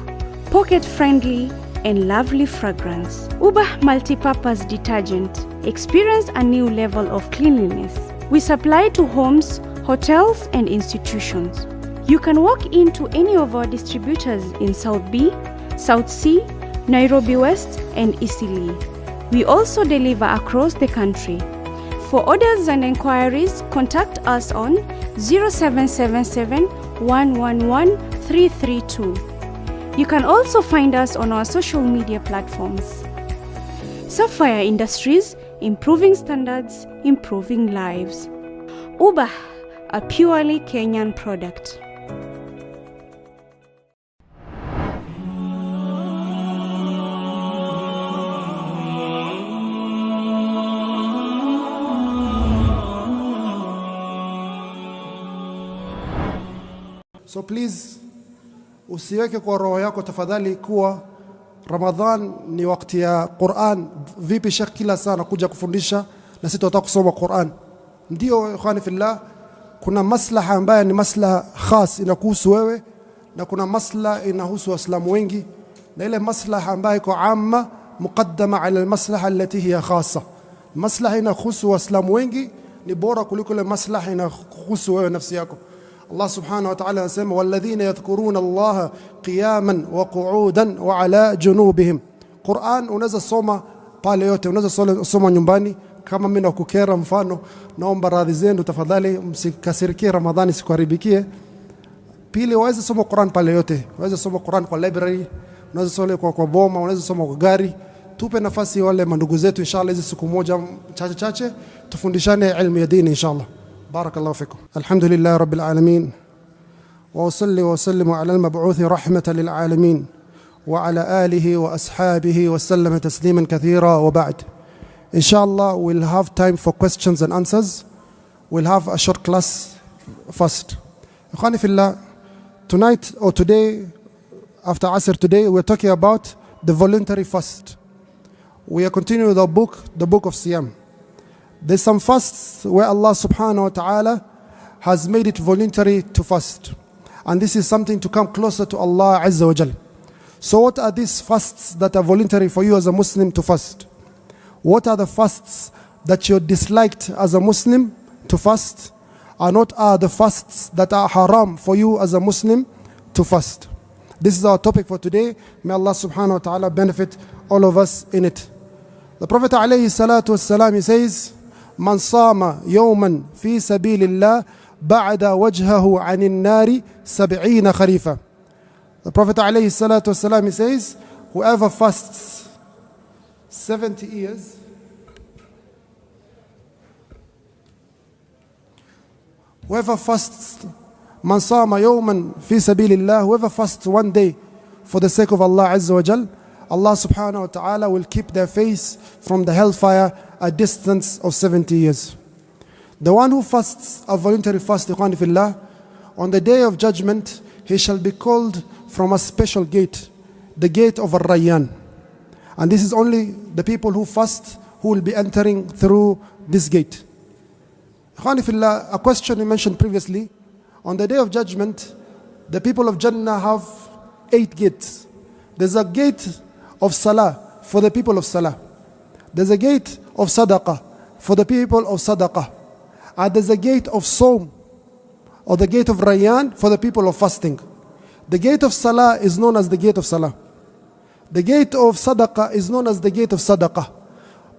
[SPEAKER 6] pocket friendly and lovely fragrance. Ubah multi-purpose detergent. Experience a new level of cleanliness. We supply to homes, hotels and institutions. You can walk into any of our distributors in South B, South C, Nairobi West and Eastleigh. We also deliver across the country. For orders and inquiries, contact us on 0777 111 332. You can also find us on our social media platforms. Sapphire Industries, improving standards, improving lives. Ubah, a purely Kenyan product.
[SPEAKER 9] So please, usiweke kwa roho yako tafadhali kuwa Ramadhan ni wakati ya Qur'an. Vipi Sheikh kila sana kuja kufundisha na sisi tunataka kusoma Qur'an? Ndio ikhwani fillah, kuna maslaha ambayo ni maslaha khas inakuhusu wewe na kuna maslaha inahusu waislamu wengi, na ile maslaha ambayo iko amma muqaddama ala almaslaha allati hiya khassa. Maslaha inahusu waislamu wengi ni bora kuliko ile maslaha inahusu wewe nafsi yako. Allah subhanahu wa ta'ala anasema walladhina yadhkuruna Allah qiyaman wa qu'udan wa ala junubihim. Qur'an unaweza soma pale yote, unaweza soma nyumbani. Kama mimi nakukera mfano, naomba radhi zenu tafadhali, msikasirikie Ramadhani sikuharibikie. Pili, waweza soma Qur'an pale yote. Waweza soma Qur'an kwa library, unaweza soma kwa boma, unaweza soma kwa gari. Tupe nafasi wale mandugu zetu inshallah, hizi siku moja chache tufundishane ilmu ya dini inshallah. بارك الله فيكم. الحمد لله رب العالمين وأصلي وأسلم على المبعوث رحمة للعالمين وعلى آله وأصحابه وسلم تسليما كثيرا وبعد. Inshallah we'll have time for questions and answers. We'll have a short class first. Ikhwani fillah, tonight or today, after Asr today, we're talking about the voluntary fast. We are continuing with the book of Siyam. There's some fasts where Allah subhanahu wa ta'ala has made it voluntary to fast. And this is something to come closer to Allah Azza wa Jal. So what are these fasts that are voluntary for you as a Muslim to fast? What are the fasts that you're disliked as a Muslim to fast? And what are the fasts that are haram for you as a Muslim to fast? This is our topic for today. May Allah subhanahu wa ta'ala benefit all of us in it. The Prophet alayhi salatu wassalam, he says, من صام يوما في سبيل الله بعد وجهه عن النار 70 خريفا. The Prophet عليه الصلاة والسلام, he says, whoever fasts 70 years whoever fasts من صام يوما في سبيل الله, whoever fasts one day for the sake of Allah Azza wa Jal, Allah subhanahu wa ta'ala will keep their face from the hellfire a distance of 70 years. The one who fasts a voluntary fast, ikhwani fillah, on the day of judgment, he shall be called from a special gate, the gate of Ar-Rayyan. And this is only the people who fast who will be entering through this gate. Ikhwani fillah, a question we mentioned previously, on the day of judgment, the people of Jannah have 8 gates. There's a gate of Salah for the people of Salah. There's a gate of Sadaqah for the people of Sadaqah. And there's a gate of Som, or the gate of Rayyan, for the people of fasting. The gate of Salah is known as the gate of Salah. The gate of Sadaqah is known as the gate of Sadaqah.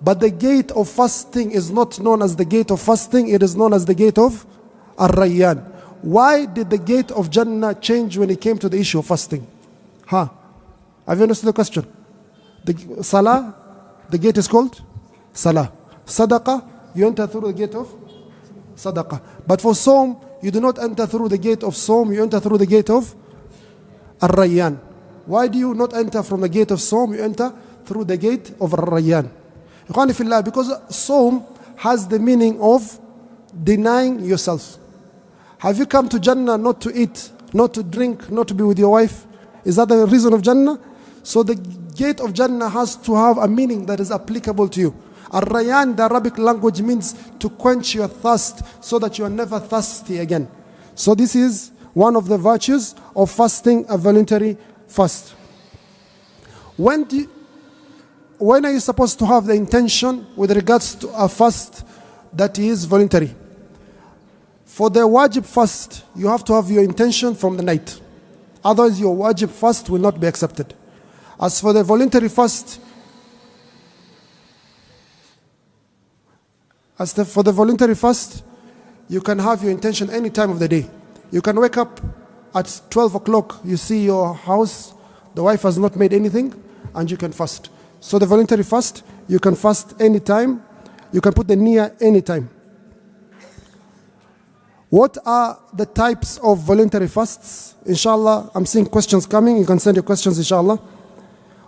[SPEAKER 9] But the gate of fasting is not known as the gate of fasting, it is known as the gate of Ar-Rayyan. Why did the gate of Jannah change when it came to the issue of fasting? Have you understood the question? The Salah, the gate is called Salah. Sadaqah, you enter through the gate of Sadaqah. But for Som, you do not enter through the gate of Som, you enter through the gate of Ar-Rayyan. Why do you not enter from the gate of Som, you enter through the gate of Ar-Rayyan? Ikhwani fillah, because Som has the meaning of denying yourself. Have you come to Jannah not to eat, not to drink, not to be with your wife? Is that the reason of Jannah? So the gate of Jannah has to have a meaning that is applicable to you. Ar-Rayyan, the Arabic language, means to quench your thirst so that you are never thirsty again. So this is one of the virtues of fasting, a voluntary fast. When are you supposed to have the intention with regards to a fast that is voluntary? For the wajib fast, you have to have your intention from the night. Otherwise, your wajib fast will not be accepted. As for the voluntary fast, you can have your intention any time of the day. You can wake up at 12 o'clock, you see your house, the wife has not made anything, and you can fast. So the voluntary fast, you can fast any time. You can put the niyyah any time. What are the types of voluntary fasts? Inshallah, I'm seeing questions coming. You can send your questions, inshallah.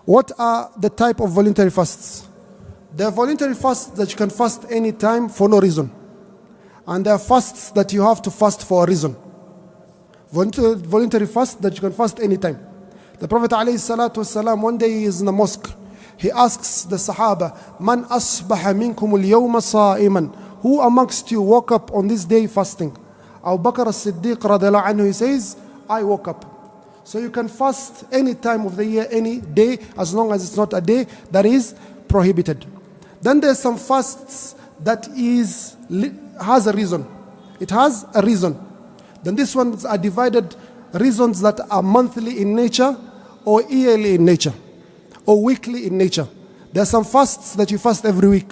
[SPEAKER 9] What are the type of voluntary fasts? There are voluntary fasts that you can fast any time for no reason. And there are fasts that you have to fast for a reason. Voluntary fast that you can fast any time. The Prophet ﷺ, one day he is in the mosque. He asks the Sahaba, Man asbaha minkum al-yawma sa'iman. Who amongst you woke up on this day fasting? Abu Bakr as-Siddiq radiyallahu anhu, he says, I woke up. So you can fast any time of the year, any day, as long as it's not a day that is prohibited. Then there's some fasts that has a reason. It has a reason. Then these ones are divided, reasons that are monthly in nature, or yearly in nature, or weekly in nature. There are some fasts that you fast every week.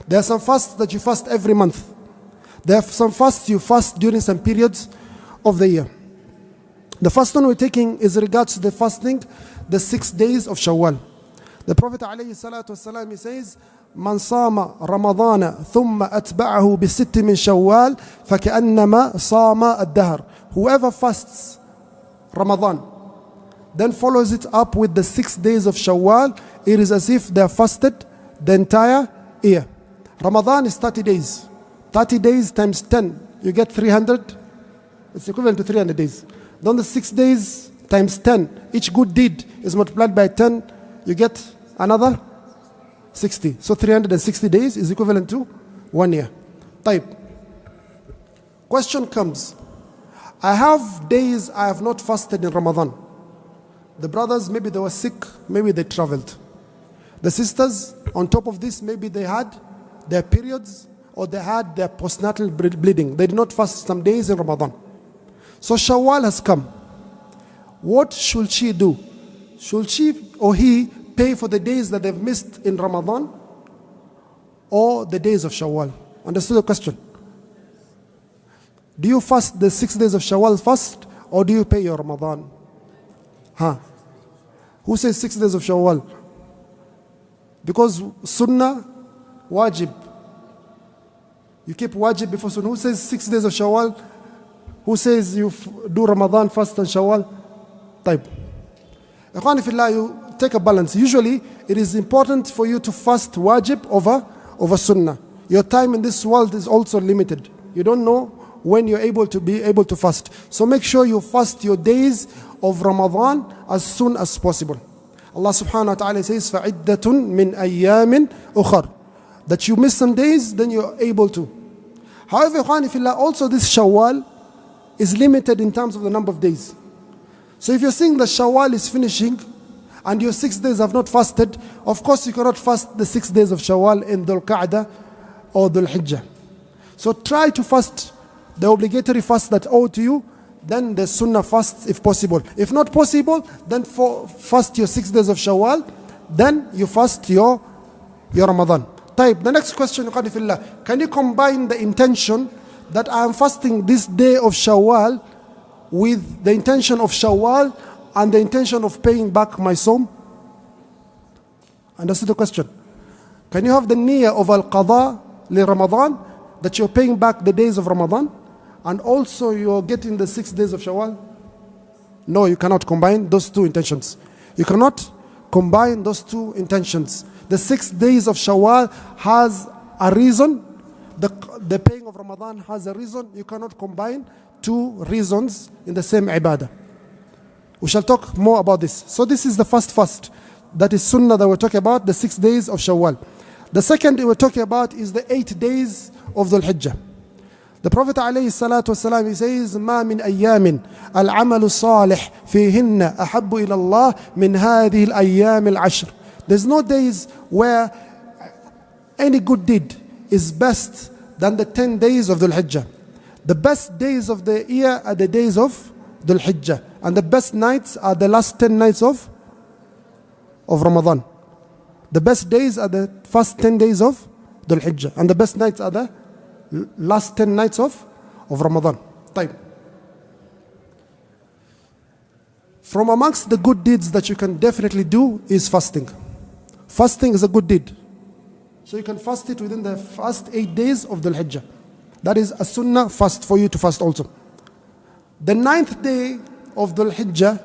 [SPEAKER 9] There are some fasts that you fast every month. There are some fasts you fast during some periods of the year. The first one we're taking is regards to the fasting, the 6 days of Shawwal. The Prophet ﷺ, he says, Man sama Ramadana thumma atba'ahu bi sitti min Shawwal faka'annama sama ad-dahr. Whoever fasts Ramadan, then follows it up with the 6 days of Shawwal, it is as if they are fasted the entire year. Ramadan is 30 days. 30 days times 10, you get 300. It's equivalent to 300 days. Then the 6 days times 10, each good deed is multiplied by 10, you get another 60. So 360 days is equivalent to 1 year. Type. Question comes. I have days I have not fasted in Ramadan. The brothers, maybe they were sick, maybe they traveled. The sisters, on top of this, maybe they had their periods or they had their postnatal bleeding. They did not fast some days in Ramadan. So Shawwal has come. What should she do? Should she or he pay for the days that they've missed in Ramadan or the days of Shawwal? Understood the question? Do you fast the 6 days of Shawwal first or do you pay your Ramadan? Who says 6 days of Shawwal? Because Sunnah, wajib. You keep wajib before Sunnah. Who says 6 days of Shawwal? Who says you do Ramadan first and Shawwal? Type. Ikhwani fillah, you take a balance. Usually, it is important for you to fast wajib over Sunnah. Your time in this world is also limited. You don't know when you're able to fast. So make sure you fast your days of Ramadan as soon as possible. Allah subhanahu wa ta'ala says, فَعِدَّةٌ مِّنْ أَيَّامٍ أُخَرٍ. That you miss some days, then you're able to. However, also this Shawwal is limited in terms of the number of days. So if you're seeing the Shawwal is finishing and your 6 days have not fasted, of course you cannot fast the 6 days of Shawwal in Dhul Qa'dah or Dhul Hijjah. So try to fast the obligatory fast that owe to you, then the Sunnah fast if possible. If not possible, then fast your 6 days of Shawwal, then you fast your Ramadan. Type. The next question, can you combine the intention that I am fasting this day of Shawwal with the intention of Shawwal and the intention of paying back my Som? Understood the question? Can you have the niyyah of al-qadha li Ramadan, that you're paying back the days of Ramadan, and also you're getting the 6 days of Shawwal? No, you cannot combine those two intentions. You cannot combine those two intentions. The 6 days of Shawwal has a reason. The paying of Ramadan has a reason. You cannot combine two reasons in the same ibadah. We shall talk more about this. So this is the first fast. That is sunnah that we're talking about, the 6 days of Shawwal. The second we're talking about is the 8 days of Dhul Hijjah. The Prophet ﷺ, he says, ما من أيام العمل الصالح فيهن أحب إلى الله من هذه الأيام العشر. There's no days where any good deed is best than the 10 days of Dhul Hijjah. The best days of the year are the days of Dhul Hijjah. And the best nights are the last 10 nights of Ramadan. The best days are the first 10 days of Dhul Hijjah. And the best nights are the last 10 nights of Ramadan. طيب. From amongst the good deeds that you can definitely do is fasting. Fasting is a good deed. So you can fast it within the first 8 days of Dhul Hijjah. That is a sunnah fast for you to fast also. The 9th day of Dhul Hijjah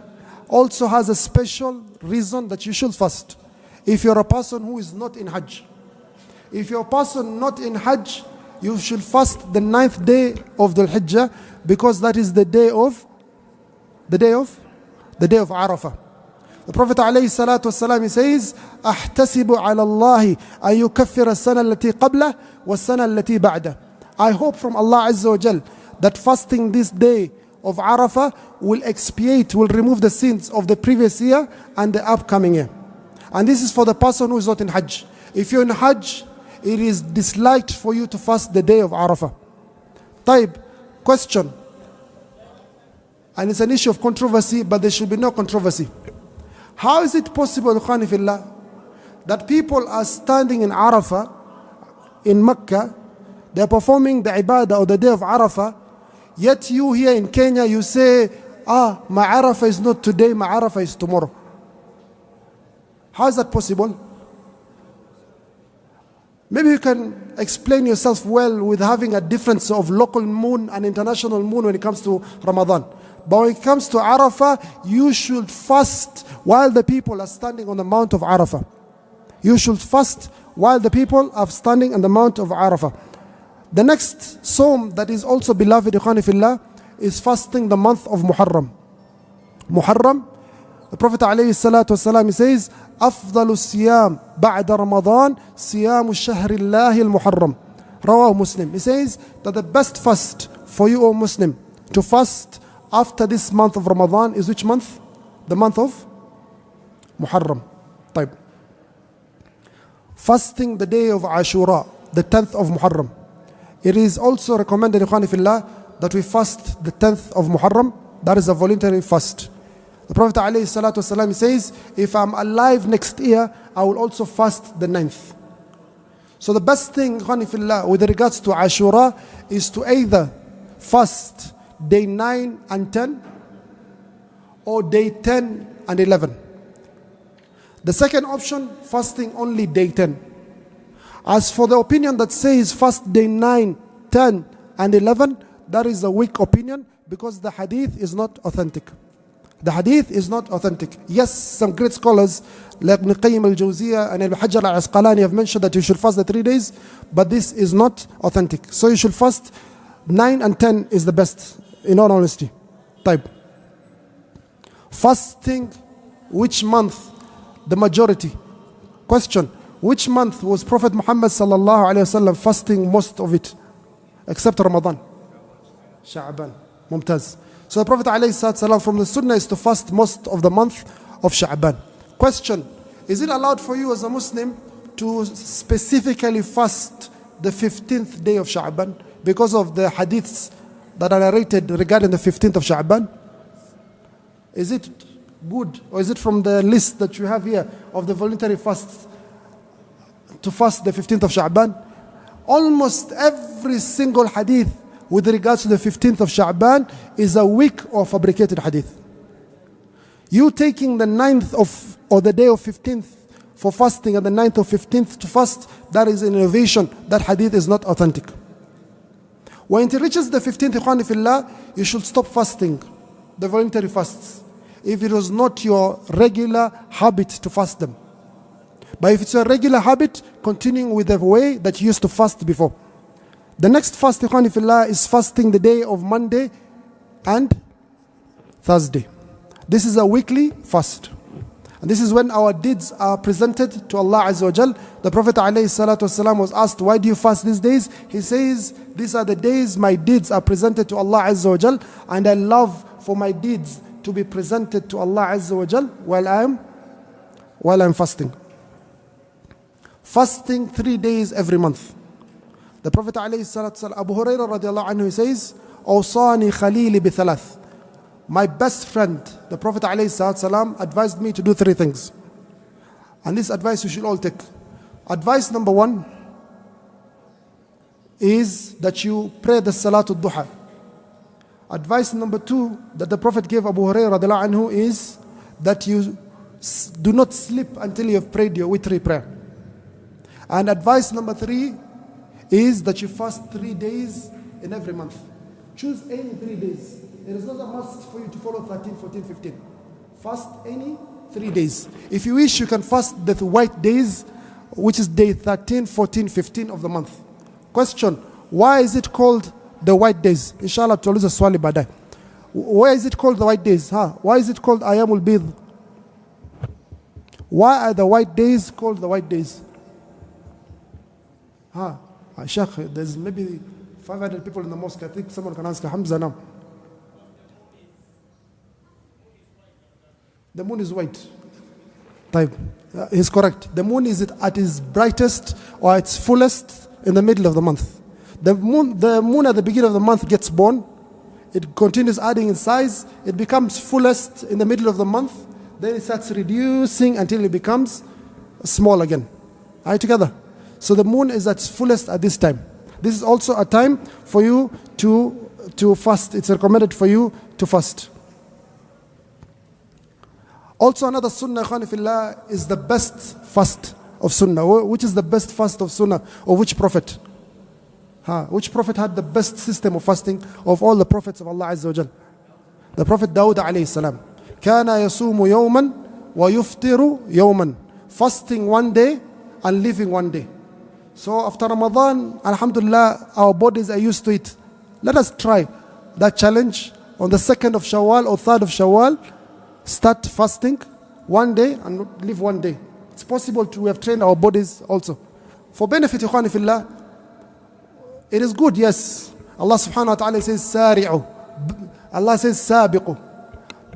[SPEAKER 9] also has a special reason that you should fast. If you're a person who is not in Hajj. If you're a person not in Hajj, you should fast the 9th day of Dhul Hijjah, because that is the day of Arafah. The Prophet ﷺ, he says, أحتسب على الله أن يكفر السنة التي قبله والسنة التي بعده. I hope from Allah Azza wa Jal that fasting this day of Arafah will expiate, will remove the sins of the previous year and the upcoming year. And this is for the person who is not in Hajj. If you're in Hajj, it is disliked for you to fast the day of Arafah. طيب, question. And it's an issue of controversy, but there should be no controversy. How is it possible, Khani Fillah, that people are standing in Arafah, in Mecca, they're performing the ibadah or the day of Arafah, yet you here in Kenya, you say, my Arafah is not today, my Arafah is tomorrow. How is that possible? Maybe you can explain yourself well with having a difference of local moon and international moon when it comes to Ramadan. But when it comes to Arafah, you should fast while the people are standing on the Mount of Arafah. You should fast while the people are standing on the Mount of Arafah. The next Sawm that is also beloved, Ikhwani Fillah, is fasting the month of Muharram. Muharram, the Prophet ﷺ says, أفضل الصيام بعد رمضان صيام الشهر الله المحرم. رواه Muslim. He says that the best fast for you, O Muslim, to fast after this month of Ramadan is which month? The month of Muharram. طيب. Fasting the day of Ashura, the 10th of Muharram. It is also recommended, Ikhwani Fillah, that we fast the 10th of Muharram. That is a voluntary fast. The Prophet ﷺ says, if I'm alive next year, I will also fast the 9th. So the best thing, Ikhwani Fillah, with regards to Ashura is to either fast day 9 and 10 or day 10 and 11. The second option, fasting only day 10. As for the opinion that says fast day 9, 10 and 11, that is a weak opinion because the hadith is not authentic. The hadith is not authentic. Yes, some great scholars like Ibn Qayyim al-Jawziyah and Ibn Hajar al-Asqalani have mentioned that you should fast the 3 days, but this is not authentic. So you should fast 9 and 10 is the best, in all honesty. Type. Fasting, which month? The majority. Question, which month was Prophet Muhammad sallallahu alayhi wa sallam fasting most of it? Except Ramadan. Sha'ban. Mumtaz. So the Prophet ﷺ from the Sunnah is to fast most of the month of Sha'ban. Question, is it allowed for you as a Muslim to specifically fast the 15th day of Sha'ban because of the hadiths that are narrated regarding the 15th of Sha'ban? Is it good, or is it from the list that you have here of the voluntary fasts to fast the 15th of Sha'ban? Almost every single hadith with regards to the 15th of Sha'ban is a weak or fabricated hadith. You taking the 9th of, or the day of 15th for fasting and the 9th of 15th to fast, that is an innovation. That hadith is not authentic. When it reaches the 15th, Ikhwani Fillah, you should stop fasting, the voluntary fasts, if it was not your regular habit to fast them. But if it's a regular habit, continuing with the way that you used to fast before. The next fast, Ikhwani Fillah, is fasting the day of Monday and Thursday. This is a weekly fast. And this is when our deeds are presented to Allah Azza wa Jal. The Prophet ﷺ was asked, why do you fast these days? He says, these are the days my deeds are presented to Allah Azza wa Jal, and I love for my deeds to be presented to Allah Azza wa Jal while I'm fasting. Fasting 3 days every month. The Prophet ﷺ, Abu Hurairah radiallahu anhu, says, Awsani Khalili bi thalath. My best friend, the Prophet ﷺ, advised me to do 3 things. And this advice you should all take. Advice number 1 is that you pray the Salatul Duha. Advice number 2 that the Prophet gave Abu Hurairah radiallahu anhu is that you do not sleep until you have prayed your witri prayer. And advice number 3 is that you fast 3 days in every month. Choose any 3 days. It is not a must for you to follow 13, 14, 15. Fast any 3 days. If you wish, you can fast the white days, which is day 13, 14, 15 of the month. Question, why is it called the white days? Inshallah, tuuliza swali baadaye. Why is it called the white days? Why is it called Ayamul Bid? Why are the white days called the white days? Sheikh, there's maybe 500 people in the mosque. I think someone can answer. Hamza now. The moon is white. He's correct. The moon is at its brightest or its fullest in the middle of the month. The moon at the beginning of the month gets born. It continues adding in size. It becomes fullest in the middle of the month. Then it starts reducing until it becomes small again. Are you together? So the moon is at its fullest at this time. This is also a time for you to fast. It's recommended for you to fast. Also another sunnah, ikhwani fillah, is the best fast of sunnah. Which is the best fast of sunnah? Of which prophet? Which prophet had the best system of fasting of all the prophets of Allah Azza wa Jal? The Prophet Dawud alayhi salam. Kana yasumu yawman wa yuftiru yawman. Fasting one day and living one day. So after Ramadan, alhamdulillah, our bodies are used to it. Let us try that challenge on the 2nd of Shawwal or 3rd of Shawwal. Start fasting one day and live one day. It's possible to have trained our bodies also. For benefit, ikhwani fillah, it is good, yes. Allah subhanahu wa ta'ala says, Sari'u. Allah says, Sabiqu.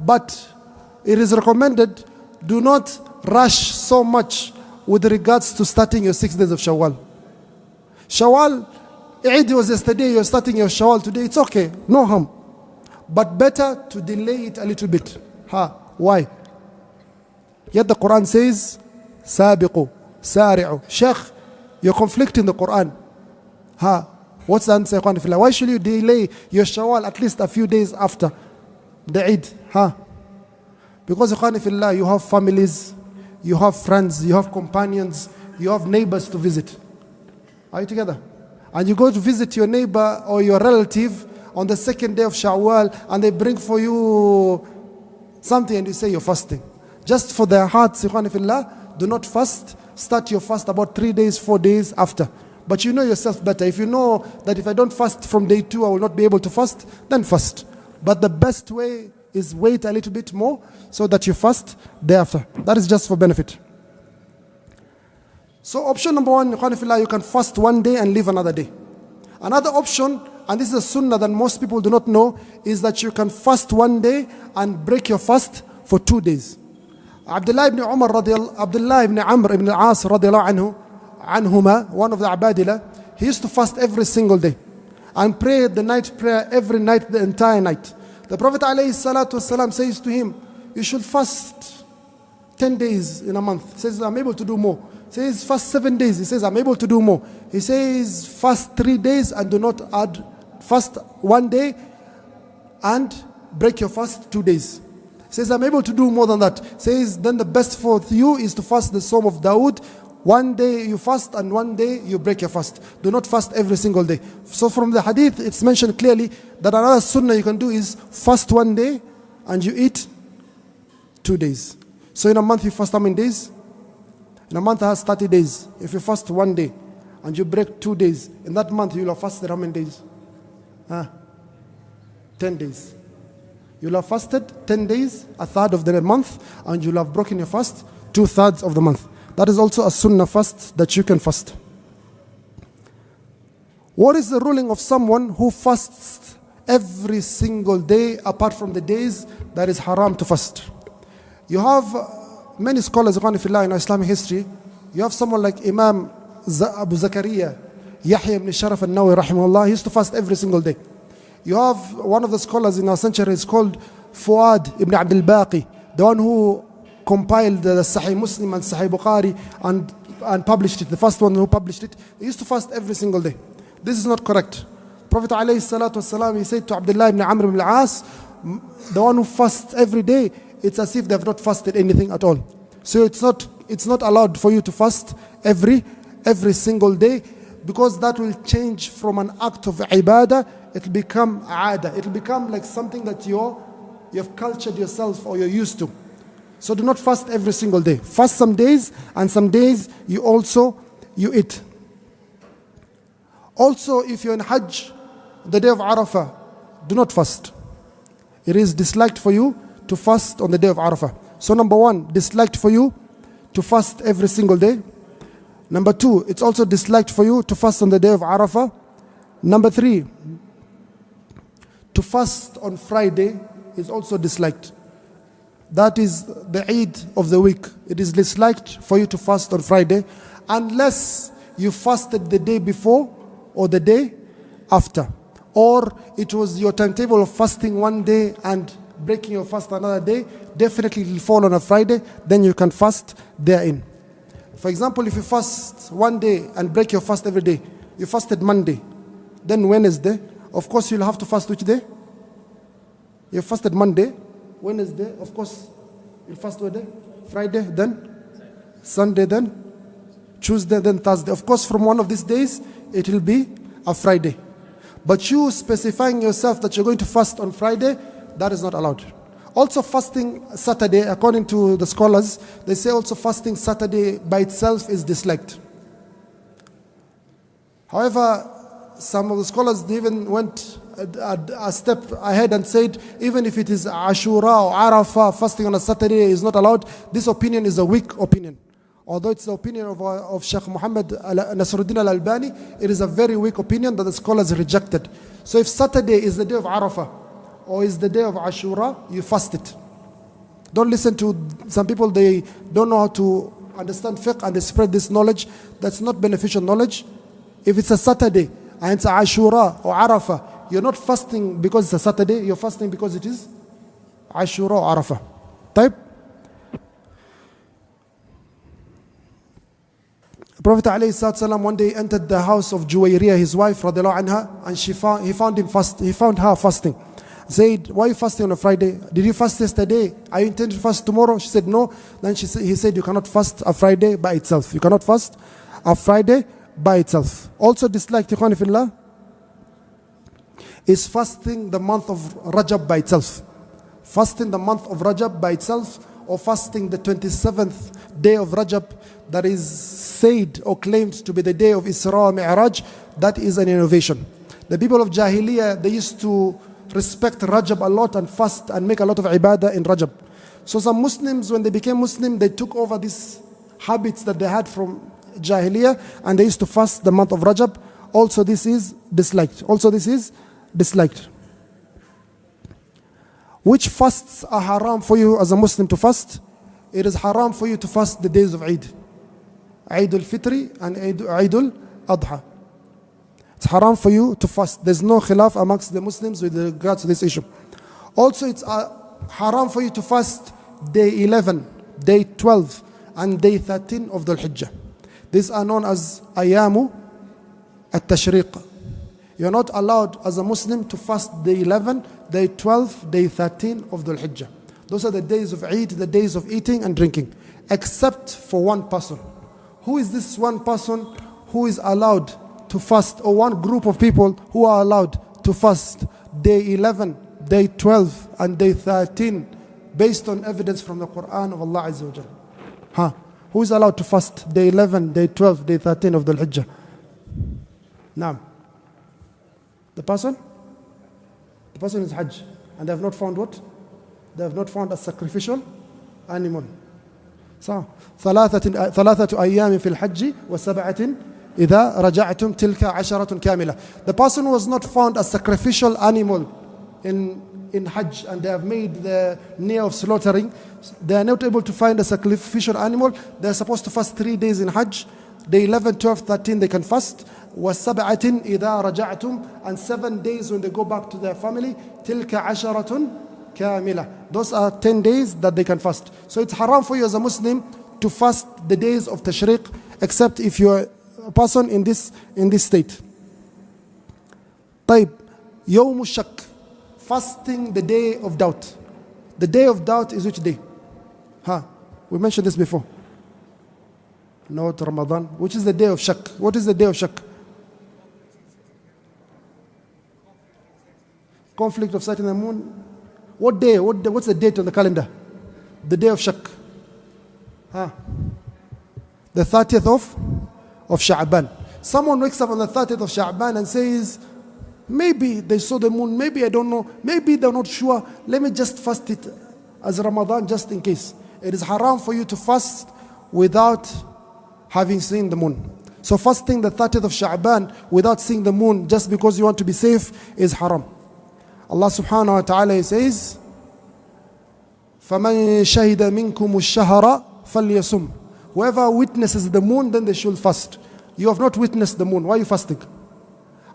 [SPEAKER 9] But it is recommended, do not rush so much with regards to starting your 6 days of Shawwal. Shawwal, Eid was yesterday, you're starting your Shawwal today, it's okay, no harm. But better to delay it a little bit. Why? Yet the Quran says, Sabiqu, Sari'u. Sheikh, you're conflicting the Quran. What's the answer? Why should you delay your Shawwal at least a few days after the Eid? Because you have families, you have friends, you have companions, you have neighbors to visit. Are you together? And you go to visit your neighbor or your relative on the 2nd day of Shawwal, and they bring for you something and you say you're fasting. Just for their hearts, do not fast. Start your fast about 3 days, 4 days after. But you know yourself better. If you know that if I don't fast from day 2, I will not be able to fast, then fast. But the best way is wait a little bit more so that you fast thereafter. That is just for benefit. So option number 1, you can fast one day and live another day. Another option, and this is a sunnah that most people do not know, is that you can fast one day and break your fast for 2 days. Abdullah ibn Amr ibn al-As radiallahu anhuma, one of the Abadila, he used to fast every single day and pray the night prayer every night, the entire night. The Prophet ﷺ says to him, you should fast 10 days in a month. He says, I'm able to do more. He says, fast 7 days. He says, I'm able to do more. He says, fast 3 days and do not add, fast 1 day and break your fast 2 days. He says, I'm able to do more than that. He says, then the best for you is to fast the Psalm of Dawood. 1 day you fast and 1 day you break your fast. Do not fast every single day. So from the hadith, it's mentioned clearly that another sunnah you can do is fast 1 day and you eat 2 days. So in a month you fast how many days? In a month has 30 days. If you fast 1 day and you break 2 days, in that month you will have fasted how many days? 10 days. You'll have fasted 10 days, a third of the month, and you'll have broken your fast 2/3 of the month. That is also a sunnah fast that you can fast. What is the ruling of someone who fasts every single day apart from the days that is haram to fast? You have many scholars in Islamic history. You have someone like Imam Abu Zakaria, Yahya ibn Sharaf al-Nawawi rahimahullah. He used to fast every single day. You have one of the scholars in our century is called Fuad ibn Abdul Baqi, the one who compiled the Sahih Muslim and Sahih Bukhari and published it, the first one who published it. He used to fast every single day. This is not correct. Prophet alayhi salatu wasalam, he said to Abdullah ibn Amr ibn al-As, the one who fasts every day, it's as if they have not fasted anything at all. So it's not allowed for you to fast every single day, because that will change from an act of ibadah, it will become aada. It will become like something that you have cultured yourself or you're used to. So do not fast every single day. Fast some days, and some days you eat. Also, if you're in Hajj, the day of Arafah, do not fast. It is disliked for you to fast on the day of Arafah. So number one, disliked for you to fast every single day. Number two, it's also disliked for you to fast on the day of Arafah. Number three, to fast on Friday is also disliked. That is the Eid of the week. It is disliked for you to fast on Friday unless you fasted the day before or the day after, or it was your timetable of fasting one day and breaking your fast another day. Definitely it will fall on a Friday, then you can fast therein. For example, if you fast one day and break your fast every day, you fasted Monday, then Wednesday, of course you'll have to fast which day? You fasted Monday, Wednesday, of course you'll fast what day? Friday, then Sunday, then Tuesday, then Thursday. Of course from one of these days it will be a Friday. But you specifying yourself that you're going to fast on Friday, that is not allowed. Also fasting Saturday, according to the scholars, they say also fasting Saturday by itself is disliked. However, some of the scholars even went a step ahead and said, even if it is Ashura or Arafah, fasting on a Saturday is not allowed. This opinion is a weak opinion. Although it's the opinion of Sheikh Muhammad Nasruddin al-Albani, it is a very weak opinion that the scholars rejected. So if Saturday is the day of Arafah or is the day of Ashura, you fast it. Don't listen to some people, they don't know how to understand fiqh and they spread this knowledge. That's not beneficial knowledge. If it's a Saturday and it's a Ashura or Arafah, you're not fasting because it's a Saturday, you're fasting because it is Ashura or Arafah. Type. Prophet ﷺ one day entered the house of Juwayriyah, his wife, radiallahu anha, and he found her fasting. Said, why are you fasting on a Friday? Did you fast yesterday? Are you intending to fast tomorrow? She said, no. Then he said, you cannot fast a Friday by itself. You cannot fast a Friday by itself. Also disliked, Ikhwan fillah, is fasting the month of Rajab by itself. Fasting the month of Rajab by itself, or fasting the 27th day of Rajab, that is said or claimed to be the day of Isra Mi'raj, that is an innovation. The people of Jahiliyyah, they used to respect Rajab a lot and fast and make a lot of ibadah in Rajab. So some Muslims, when they became Muslim, they took over these habits that they had from Jahiliyyah and they used to fast the month of Rajab. Also this is disliked. Which fasts are haram for you as a Muslim to fast? It is haram for you to fast the days of Eid. Eid al-Fitri and Eid al-Adha. It's haram for you to fast. There's no khilaf amongst the Muslims with regards to this issue. Also, it's haram for you to fast day 11, day 12, and day 13 of the Hijjah. These are known as Ayamu at-Tashriq. You're not allowed as a Muslim to fast day 11, day 12, day 13 of the Hijjah. Those are the days of Eid, the days of eating and drinking, except for one person. Who is this one person who is allowed to fast, or one group of people who are allowed to fast day 11, day 12, and day 13 based on evidence from the Quran of Allah Azza wa Jalla? Who is allowed to fast day 11, day 12, day 13 of the Hijjah? Naam. The person? The person is Hajj, and they have not found what? They have not found a sacrificial animal. So, ثلاثة أيام في الحج وسبعة إذا رجعتم تلك عشرة كاملة. The person who has not found a sacrificial animal in Hajj and they have made the near of slaughtering, they are not able to find a sacrificial animal. They are supposed to fast 3 days in Hajj. Day 11, 12, 13 they can fast. وَسَبْعَةٍ إِذَا رَجَعْتُمْ, and 7 days when they go back to their family. تِلْكَ عَشَرَةٌ كَامِلَةٌ. Those are 10 days that they can fast. So it's haram for you as a Muslim to fast the days of Tashriq, except if you are a person in this state. طيب, يوم الشك, fasting the day of doubt. The day of doubt is which day? We mentioned this before. No, Ramadan. Which is the day of shak? What is the day of shak? Conflict of sight in the moon. What day? What's the date on the calendar? The day of shak. The 30th of Sha'ban. Someone wakes up on the 30th of Sha'ban and says, maybe they saw the moon, maybe I don't know, maybe they're not sure. Let me just fast it as Ramadan just in case. It is haram for you to fast without having seen the moon. So fasting the 30th of Sha'ban without seeing the moon just because you want to be safe is haram. Allah subhanahu wa ta'ala says, فَمَنْ شَهِدَ مِنْكُمُ الشَّهَرَ فَلْيَصُمْ. Whoever witnesses the moon, then they should fast. You have not witnessed the moon. Why are you fasting?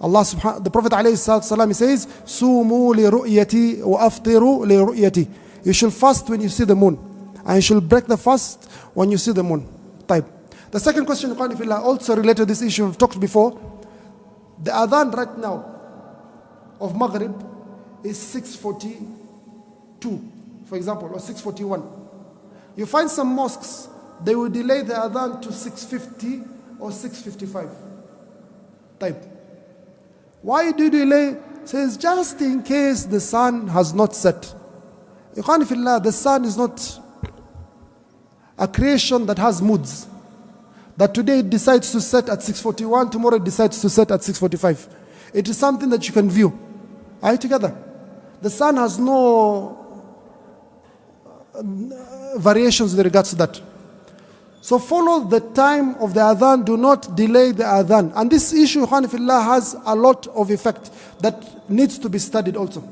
[SPEAKER 9] The Prophet ﷺ says, "Sumu li ru'yati wa aftiru li ru'yati." You should fast when you see the moon, and you should break the fast when you see the moon. Type. The second question, also related to this issue we've talked before. The adhan right now of Maghrib is 6:42, for example, or 6:41. You find some mosques, they will delay the adhan to 6:50 or 6:55. Type. Why do you delay? Says just in case the sun has not set. The sun is not a creation that has moods. That today it decides to set at 6:41, tomorrow it decides to set at 6:45. It is something that you can view. Are you together? The sun has no variations with regards to that. So follow the time of the adhan, do not delay the adhan. And this issue, has a lot of effect that needs to be studied also.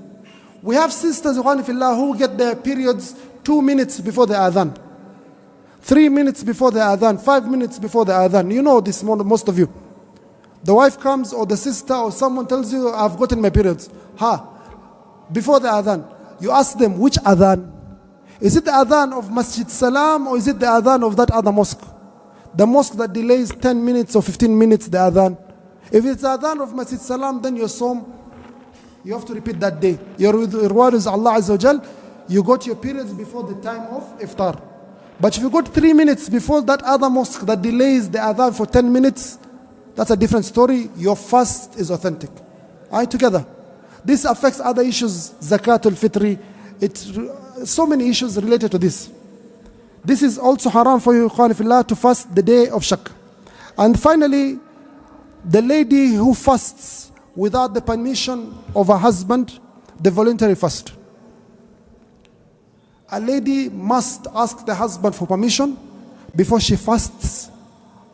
[SPEAKER 9] We have sisters, who get their periods 2 minutes before the adhan, 3 minutes before the adhan, 5 minutes before the adhan. You know this, most of you. The wife comes or the sister or someone tells you, I've gotten my periods. Before the adhan. You ask them, which adhan? Is it the adhan of Masjid Salaam or is it the adhan of that other mosque? The mosque that delays 10 minutes or 15 minutes the adhan. If it's the adhan of Masjid Salaam, then your som, you have to repeat that day. Your reward is Allah Azza wa Jal. You got your periods before the time of iftar. But if you got 3 minutes before that other mosque that delays the adhan for 10 minutes, that's a different story. Your fast is authentic. Are you together? This affects other issues, zakatul fitri. So many issues related to this. This is also haram for you, to fast the day of shak. And finally, the lady who fasts without the permission of her husband, the voluntary fast. A lady must ask the husband for permission before she fasts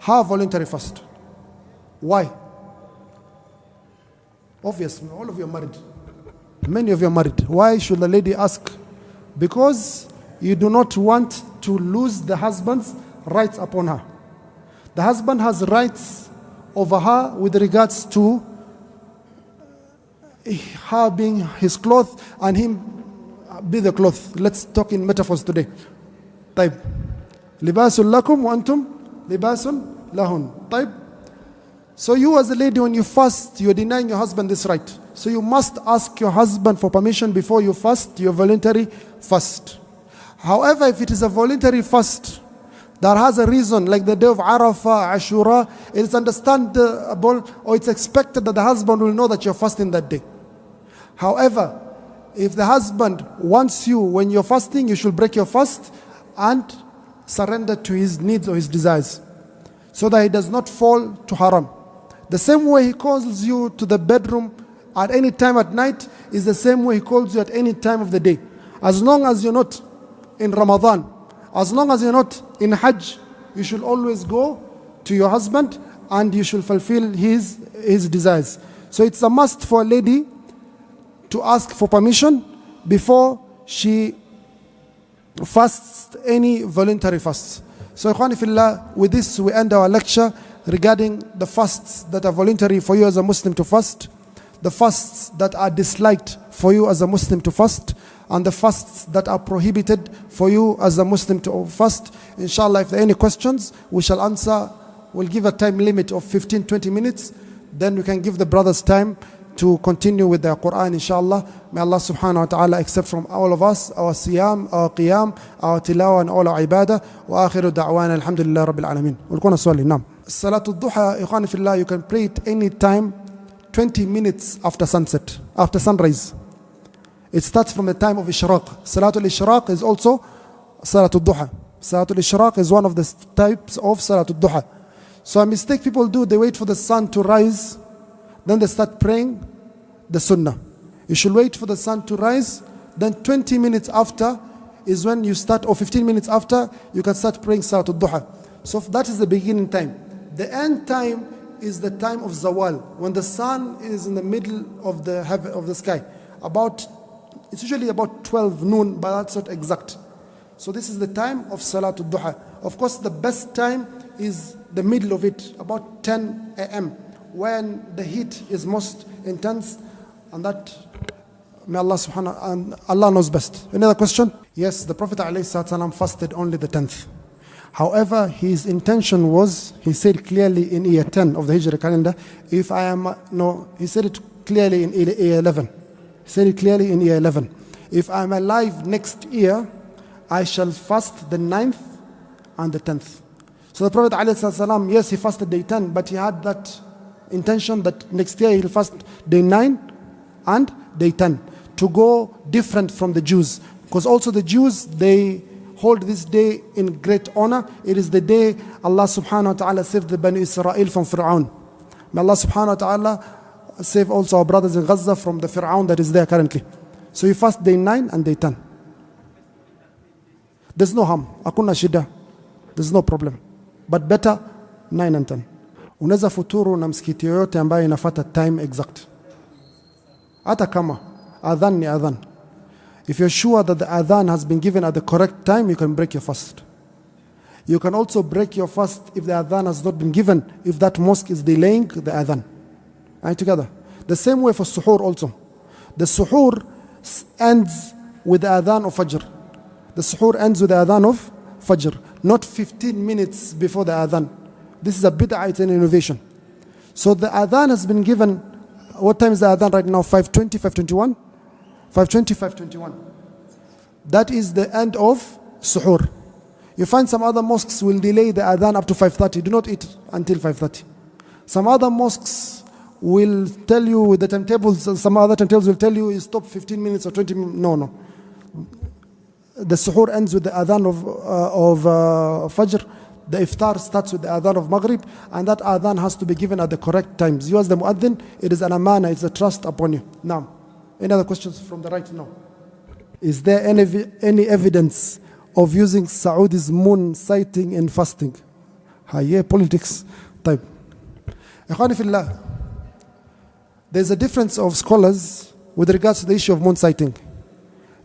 [SPEAKER 9] her voluntary fast. Why? Obviously, all of you are married. Many of you are married. Why should the lady ask? Because you do not want to lose the husband's rights upon her. The husband has rights over her with regards to her being his cloth and him be the cloth. Let's talk in metaphors today. طيب. لباس لكم وأنتم لباس لهن. طيب. So you as a lady, when you fast, you are denying your husband this right. So you must ask your husband for permission before you fast your voluntary fast. However, if it is a voluntary fast that has a reason, like the day of Arafah, Ashura, it is understandable or it's expected that the husband will know that you're fasting that day. However, if the husband wants you when you're fasting, you should break your fast and surrender to his needs or his desires so that he does not fall to haram. The same way he calls you to the bedroom at any time at night is the same way he calls you at any time of the day. As long as you're not in Ramadan, as long as you're not in Hajj, you should always go to your husband and you should fulfill his desires. So it's a must for a lady to ask for permission before she fasts any voluntary fasts. So Ikhwani Fillah, with this we end our lecture regarding the fasts that are voluntary for you as a Muslim to fast, the fasts that are disliked for you as a Muslim to fast, and the fasts that are prohibited for you as a Muslim to fast. Inshallah, if there are any questions, we shall answer. We'll give a time limit of 15-20 minutes. Then we can give the brothers time to continue with their Quran, inshallah. May Allah subhanahu wa ta'ala accept from all of us our siyam, our qiyam, our tilawa, and all our ibadah. Wa akhiru da'wana alhamdulillah rabbil alameen. Ulkuna swali, naam. Salatul duha, ikhwan fillah, you can pray it any time, 20 minutes after sunset, after sunrise. It starts from the time of Ishraq. Salatul Ishraq is also Salatul Duha. Salatul Ishraq is one of the types of Salatul Duha. So a mistake people do, they wait for the sun to rise, then they start praying the Sunnah. You should wait for the sun to rise, then 20 minutes after is when you start, or 15 minutes after, you can start praying Salatul Duha. So that is the beginning time. The end time is the time of Zawal, when the sun is in the middle of the heaven, of the sky. It's usually about 12 noon, but that's not exact. So this is the time of Salatul Duha. Of course, the best time is the middle of it, about 10 a.m., when the heat is most intense, and that, may Allah subhanahu wa ta'ala, Allah knows best. Any other question? Yes, the Prophet ﷺ fasted only the 10th. However, his intention was, he said clearly in year 10 of the Hijra calendar, he said it clearly in year 11. He said it clearly in year 11. If I'm alive next year, I shall fast the 9th and the 10th. So the Prophet ﷺ, yes, he fasted day 10, but he had that intention that next year he'll fast day 9 and day 10 to go different from the Jews. Because also the Jews, they hold this day in great honor. It is the day Allah subhanahu wa ta'ala saved the Bani Israel from Fir'aun. May Allah subhanahu wa ta'ala save also our brothers in Gaza from the Fir'aun that is there currently. So you fast day 9 and day 10. There's no harm. Hakuna shida. There's no problem. But better 9 and 10. Unaweza futuru na msikiti yoyote ambayo inafuata time exact. Hata kama adhan ni adhan. If you're sure that the adhan has been given at the correct time, you can break your fast. You can also break your fast if the adhan has not been given, if that mosque is delaying the adhan. Are you together? The same way for suhoor also. The suhoor ends with the adhan of Fajr. The suhoor ends with the adhan of Fajr, not 15 minutes before the adhan. This is a bid'ah, it's an innovation. So the adhan has been given, what time is the adhan right now? 5:20, 5:21? 5:20, 5:21. That is the end of suhoor. You find some other mosques will delay the adhan up to 5:30. Do not eat until 5:30. Some other mosques will tell you with the timetables, some other timetables will tell you stop 15 minutes or 20 minutes. No. The suhoor ends with the adhan of Fajr. The iftar starts with the adhan of Maghrib, and that adhan has to be given at the correct times. You as the muaddin, it is an amana, it's a trust upon you. Now, any other questions from the right? No. Is there any evidence of using Saudi's moon sighting in fasting? Politics type. Ikhwani fillah, there's a difference of scholars with regards to the issue of moon sighting.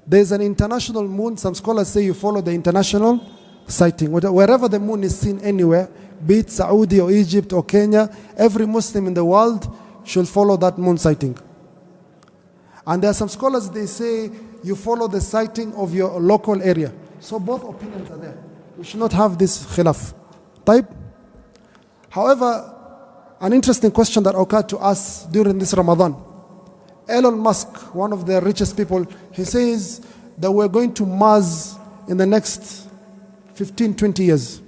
[SPEAKER 9] There's an international moon. Some scholars say you follow the international sighting. Wherever the moon is seen anywhere, be it Saudi or Egypt or Kenya, every Muslim in the world should follow that moon sighting. And there are some scholars, they say you follow the sighting of your local area. So both opinions are there. We should not have this khilaf. Type. However, an interesting question that occurred to us during this Ramadan. Elon Musk, one of the richest people, he says that we're going to Mars in the next 15-20 years.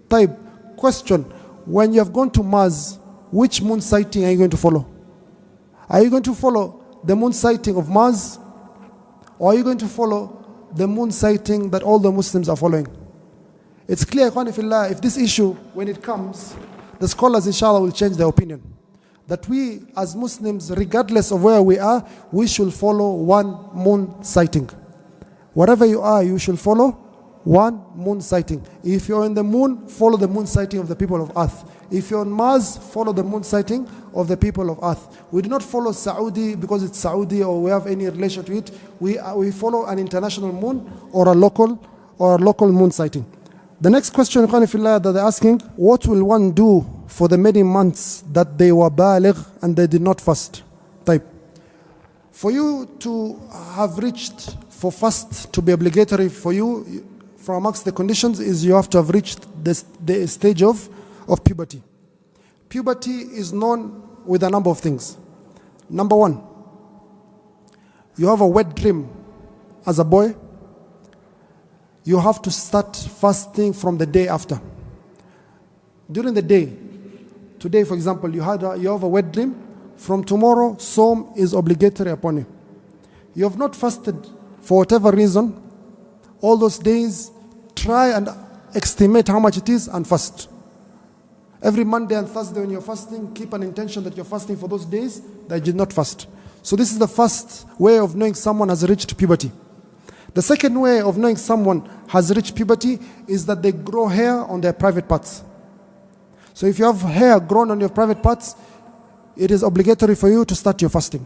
[SPEAKER 9] Type. Question. When you have gone to Mars, which moon sighting are you going to follow? Are you going to follow the moon sighting of Mars, or are you going to follow the moon sighting that all the Muslims are following? It's clear, if this issue, when it comes, the scholars inshallah will change their opinion. That we as Muslims, regardless of where we are, we should follow one moon sighting. Wherever you are, you shall follow one moon sighting. If you're in the moon, follow the moon sighting of the people of earth. If you're on Mars, follow the moon sighting of the people of earth. We do not follow Saudi because it's Saudi or we have any relation to it. We follow an international moon or a local moon sighting. The next question that they're asking, what will one do for the many months that they were baligh and they did not fast? Type. For you to have reached, for fast to be obligatory for you, from amongst the conditions is you have to have reached the stage of puberty. Puberty is known with a number of things. Number one, you have a wet dream as a boy. You have to start fasting from the day after. During the day, today for example, you have a wet dream. From tomorrow, Som is obligatory upon you. You have not fasted for whatever reason. All those days, try and estimate how much it is and fast. Every Monday and Thursday when you're fasting, keep an intention that you're fasting for those days that you did not fast. So this is the first way of knowing someone has reached puberty. The second way of knowing someone has reached puberty is that they grow hair on their private parts. So if you have hair grown on your private parts, it is obligatory for you to start your fasting.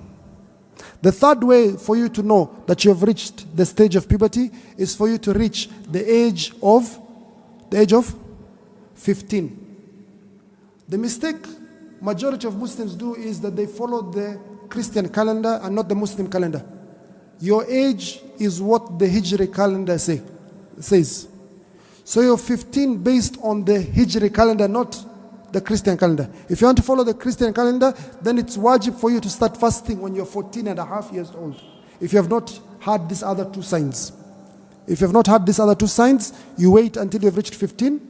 [SPEAKER 9] The third way for you to know that you have reached the stage of puberty is for you to reach the age of 15. The mistake majority of Muslims do is that they follow the Christian calendar and not the Muslim calendar. Your age is what the Hijri calendar says. So you're 15 based on the Hijri calendar, not the Christian calendar. If you want to follow the Christian calendar, then it's wajib for you to start fasting when you're 14 and a half years old. If you have not had these other two signs. If you have not had these other two signs, you wait until you have reached 15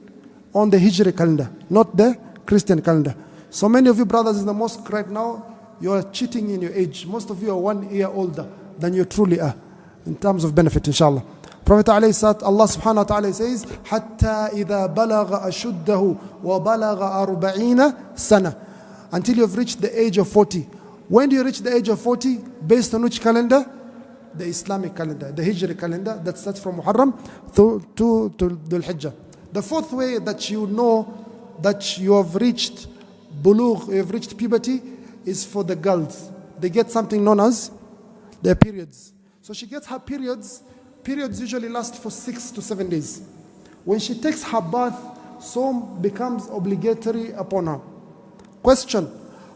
[SPEAKER 9] on the Hijri calendar, not the Christian calendar. So many of you brothers in the mosque right now, you are cheating in your age. Most of you are 1 year older than you truly are in terms of benefit, inshallah. Prophet Allah subhanahu wa ta'ala says, حَتَّى إِذَا بَلَغَ أَشُدَّهُ وَبَلَغَ أَرْبَعِينَ سَنَةً. Until you have reached the age of 40. When do you reach the age of 40? Based on which calendar? The Islamic calendar, the Hijri calendar that starts from Muharram to Dhul Hijjah. The fourth way that you know that you have reached bulugh, you have reached puberty, is for the girls. They get something known as their periods. So she gets her periods. Periods usually last for 6 to 7 days. When she takes her bath, Som becomes obligatory upon her. Question: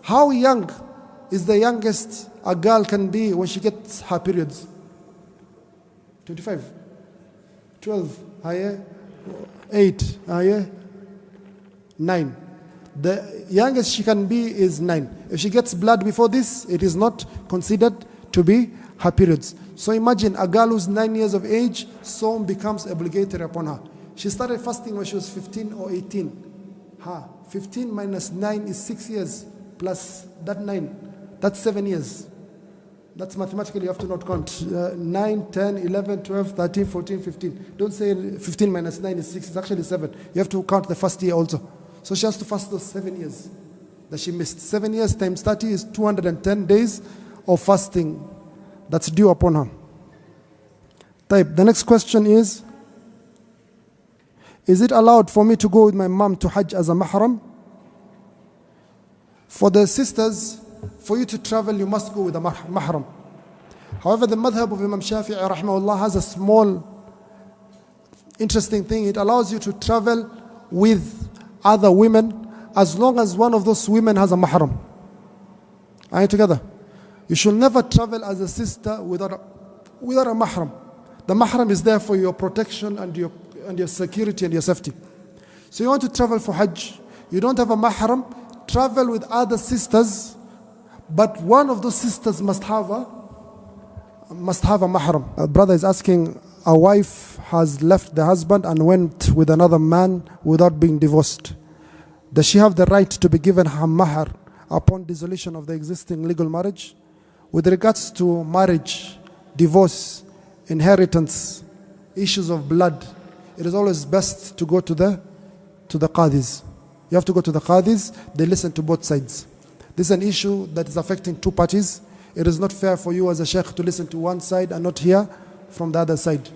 [SPEAKER 9] how young is the youngest a girl can be when she gets her periods? 25, 12, higher, 8, higher, 9. The youngest she can be is 9. If she gets blood before this, it is not considered to be her periods. So imagine a girl who's 9 years of age, Som becomes obligatory upon her. She started fasting when she was 15 or 18. 15 minus 9 is 6 years, plus that 9, that's 7 years. That's mathematically, you have to not count. 9, 10, 11, 12, 13, 14, 15. Don't say 15 minus 9 is 6, it's actually 7. You have to count the first year also. So she has to fast those 7 years that she missed. 7 years times 30 is 210 days of fasting that's due upon her. The next question is it allowed for me to go with my mom to Hajj as a mahram? For the sisters, for you to travel, you must go with a mahram. However, the madhab of Imam Shafi'i rahimahullah has a small interesting thing. It allows you to travel with other women as long as one of those women has a mahram. Are you together? You should never travel as a sister without a mahram. The mahram is there for your protection and your security and your safety. So you want to travel for Hajj, you don't have a mahram, travel with other sisters, but one of those sisters must have a mahram. A brother is asking, a wife has left the husband and went with another man without being divorced. Does she have the right to be given her mahar upon dissolution of the existing legal marriage? With regards to marriage, divorce, inheritance, issues of blood, it is always best to go to the qadis. You have to go to the qadis, they listen to both sides. This is an issue that is affecting two parties. It is not fair for you as a sheikh to listen to one side and not hear from the other side.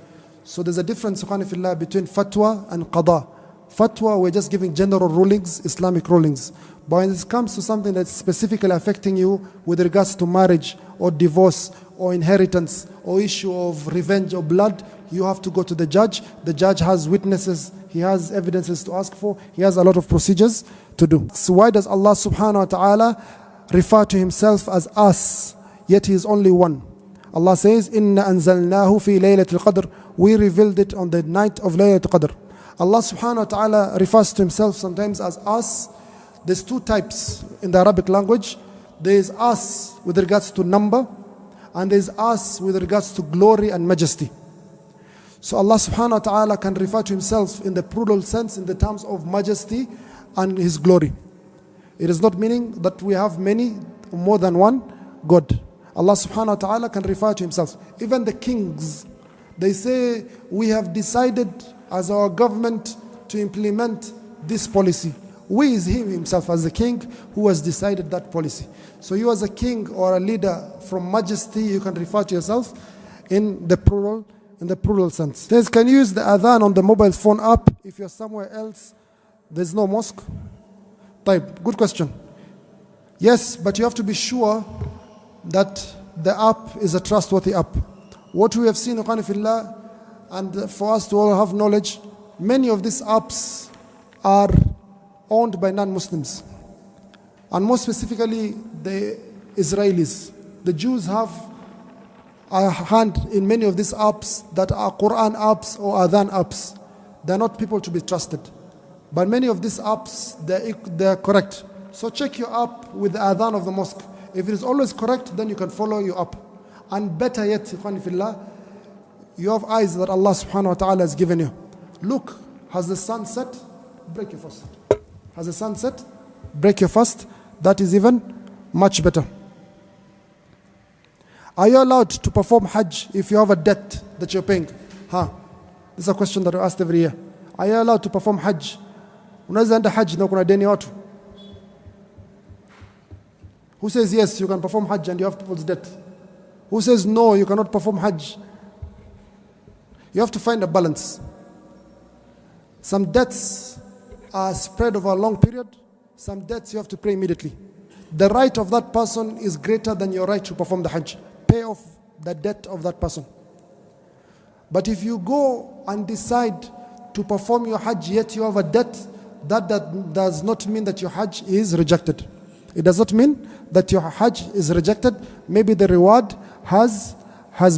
[SPEAKER 9] So there's a difference between fatwa and qada. Fatwa, we're just giving general rulings, Islamic rulings. But when it comes to something that's specifically affecting you with regards to marriage or divorce or inheritance or issue of revenge or blood, you have to go to the judge. The judge has witnesses, he has evidences to ask for, he has a lot of procedures to do. So why does Allah subhanahu wa ta'ala refer to himself as us, yet he is only one? Allah says, Inna anzalnahu fi laylatil qadr. We revealed it on the night of Laylatul Qadr. Allah subhanahu wa ta'ala refers to himself sometimes as us. There's two types in the Arabic language. There is us with regards to number, and there is us with regards to glory and majesty. So Allah subhanahu wa ta'ala can refer to himself in the plural sense in the terms of majesty and his glory. It is not meaning that we have many, more than one God. Allah subhanahu wa ta'ala can refer to himself. Even the kings, they say, we have decided as our government to implement this policy. We is him himself as the king who has decided that policy. So you as a king or a leader from majesty, you can refer to yourself in the plural sense. Says, can you use the adhan on the mobile phone app if you're somewhere else, there's no mosque? Type, good question. Yes, but you have to be sure that the app is a trustworthy app. What we have seen, and for us to all have knowledge, many of these apps are owned by non-Muslims. And more specifically, the Israelis. The Jews have a hand in many of these apps that are Quran apps or Adhan apps. They're not people to be trusted. But many of these apps, they're correct. So check your app with the Adhan of the mosque. If it is always correct, then you can follow your app. And better yet, you have eyes that Allah subhanahu wa ta'ala has given you. Look, has the sun set? Break your fast. Has the sun set? Break your fast. That is even much better. Are you allowed to perform Hajj if you have a debt that you're paying? This is a question that we asked every year. Are you allowed to perform Hajj? Unaweza enda Hajj na kuna deni watu? Who says yes, you can perform Hajj and you have people's debt? Who says no, you cannot perform Hajj? You have to find a balance. Some debts are spread over a long period. Some debts you have to pay immediately. The right of that person is greater than your right to perform the Hajj. Pay off the debt of that person. But if you go and decide to perform your Hajj yet you have a debt, that does not mean that your Hajj is rejected. It does not mean that your Hajj is rejected. Maybe the reward has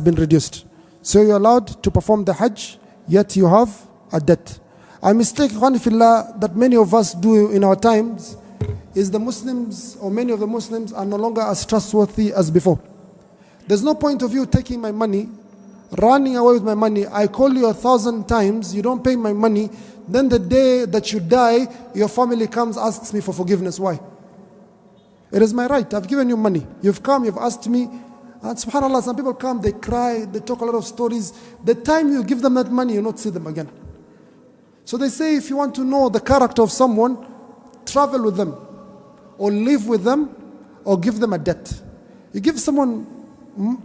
[SPEAKER 9] been reduced. So you're allowed to perform the Hajj, yet you have a debt. A mistake that many of us do in our times is the Muslims, or many of the Muslims, are no longer as trustworthy as before. There's no point of you taking my money, running away with my money. I call you 1,000 times, you don't pay my money. Then the day that you die, your family comes, asks me for forgiveness. Why? It is my right. I've given you money. You've come, you've asked me. And subhanAllah, some people come, they cry, they talk a lot of stories. The time you give them that money, you not see them again. So they say if you want to know the character of someone, travel with them, or live with them, or give them a debt. You give someone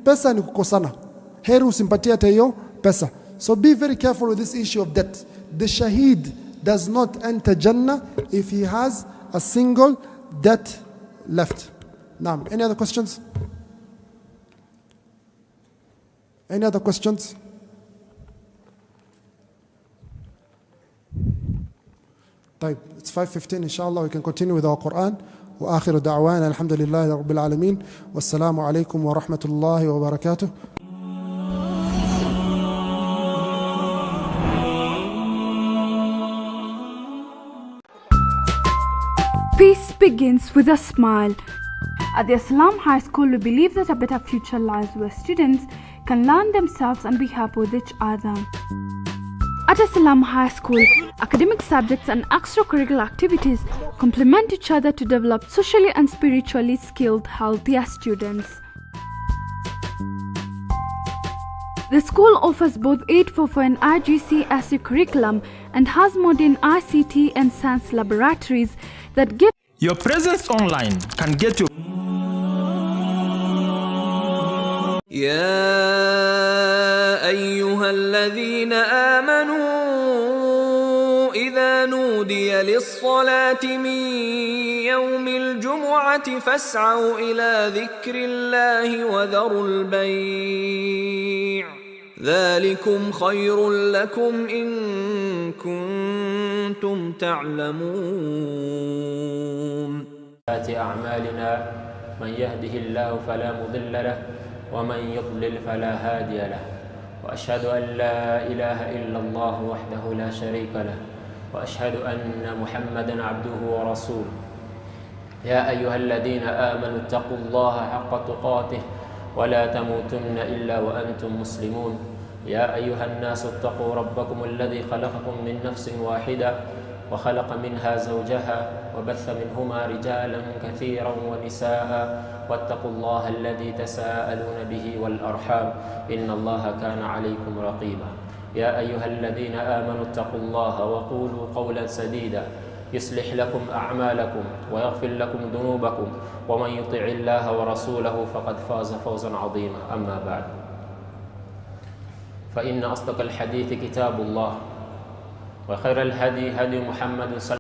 [SPEAKER 9] pesa ni kukosana. Heri usimpatie hata hiyo pesa. So be very careful with this issue of debt. The shaheed does not enter Jannah if he has a single debt left. Now, any other questions? Any other questions? It's 5:15, inshallah. We can continue with our Quran. وآخر دعوانا الحمد لله رب العالمين والسلام عليكم ورحمة الله وبركاته.
[SPEAKER 1] Peace begins with a smile. At the Salaam High School, we believe that a better future lies where students can learn themselves and be happy with each other. At Salaam High School, academic subjects and extracurricular activities complement each other to develop socially and spiritually skilled, healthier students. The school offers both 844 and IGCSE curriculum and has modern ICT and science laboratories that give
[SPEAKER 2] your presence online can get you.
[SPEAKER 10] يا للصلاة من يوم الجمعة فاسعوا إلى ذكر الله وذروا البيع ذلكم خير لكم إن كنتم تعلمون.
[SPEAKER 11] أعمالنا من يهده الله فلا مضل له ومن يضلل فلا هادي له، وأشهد أن لا إله إلا الله وحده لا شريك له، وأشهد أن محمدا عبده ورسوله. يا أيها الذين آمنوا اتقوا الله حق تقاته ولا تموتن إلا وأنتم مسلمون. يا أيها الناس اتقوا ربكم الذي خلقكم من نفس واحدة وخلق منها زوجها وبث منهما رجالا كثيرا ونساء واتقوا الله الذي تساءلون به والأرحام إن الله كان عليكم رقيبا. يا أيها الذين آمنوا اتقوا الله وقولوا قولا سديدا يصلح لكم أعمالكم ويغفر لكم ذنوبكم ومن يطع الله ورسوله فقد فاز فوزا عظيما. أما بعد، فإن أصدق الحديث كتاب الله وخير الهدي هدي محمد صلى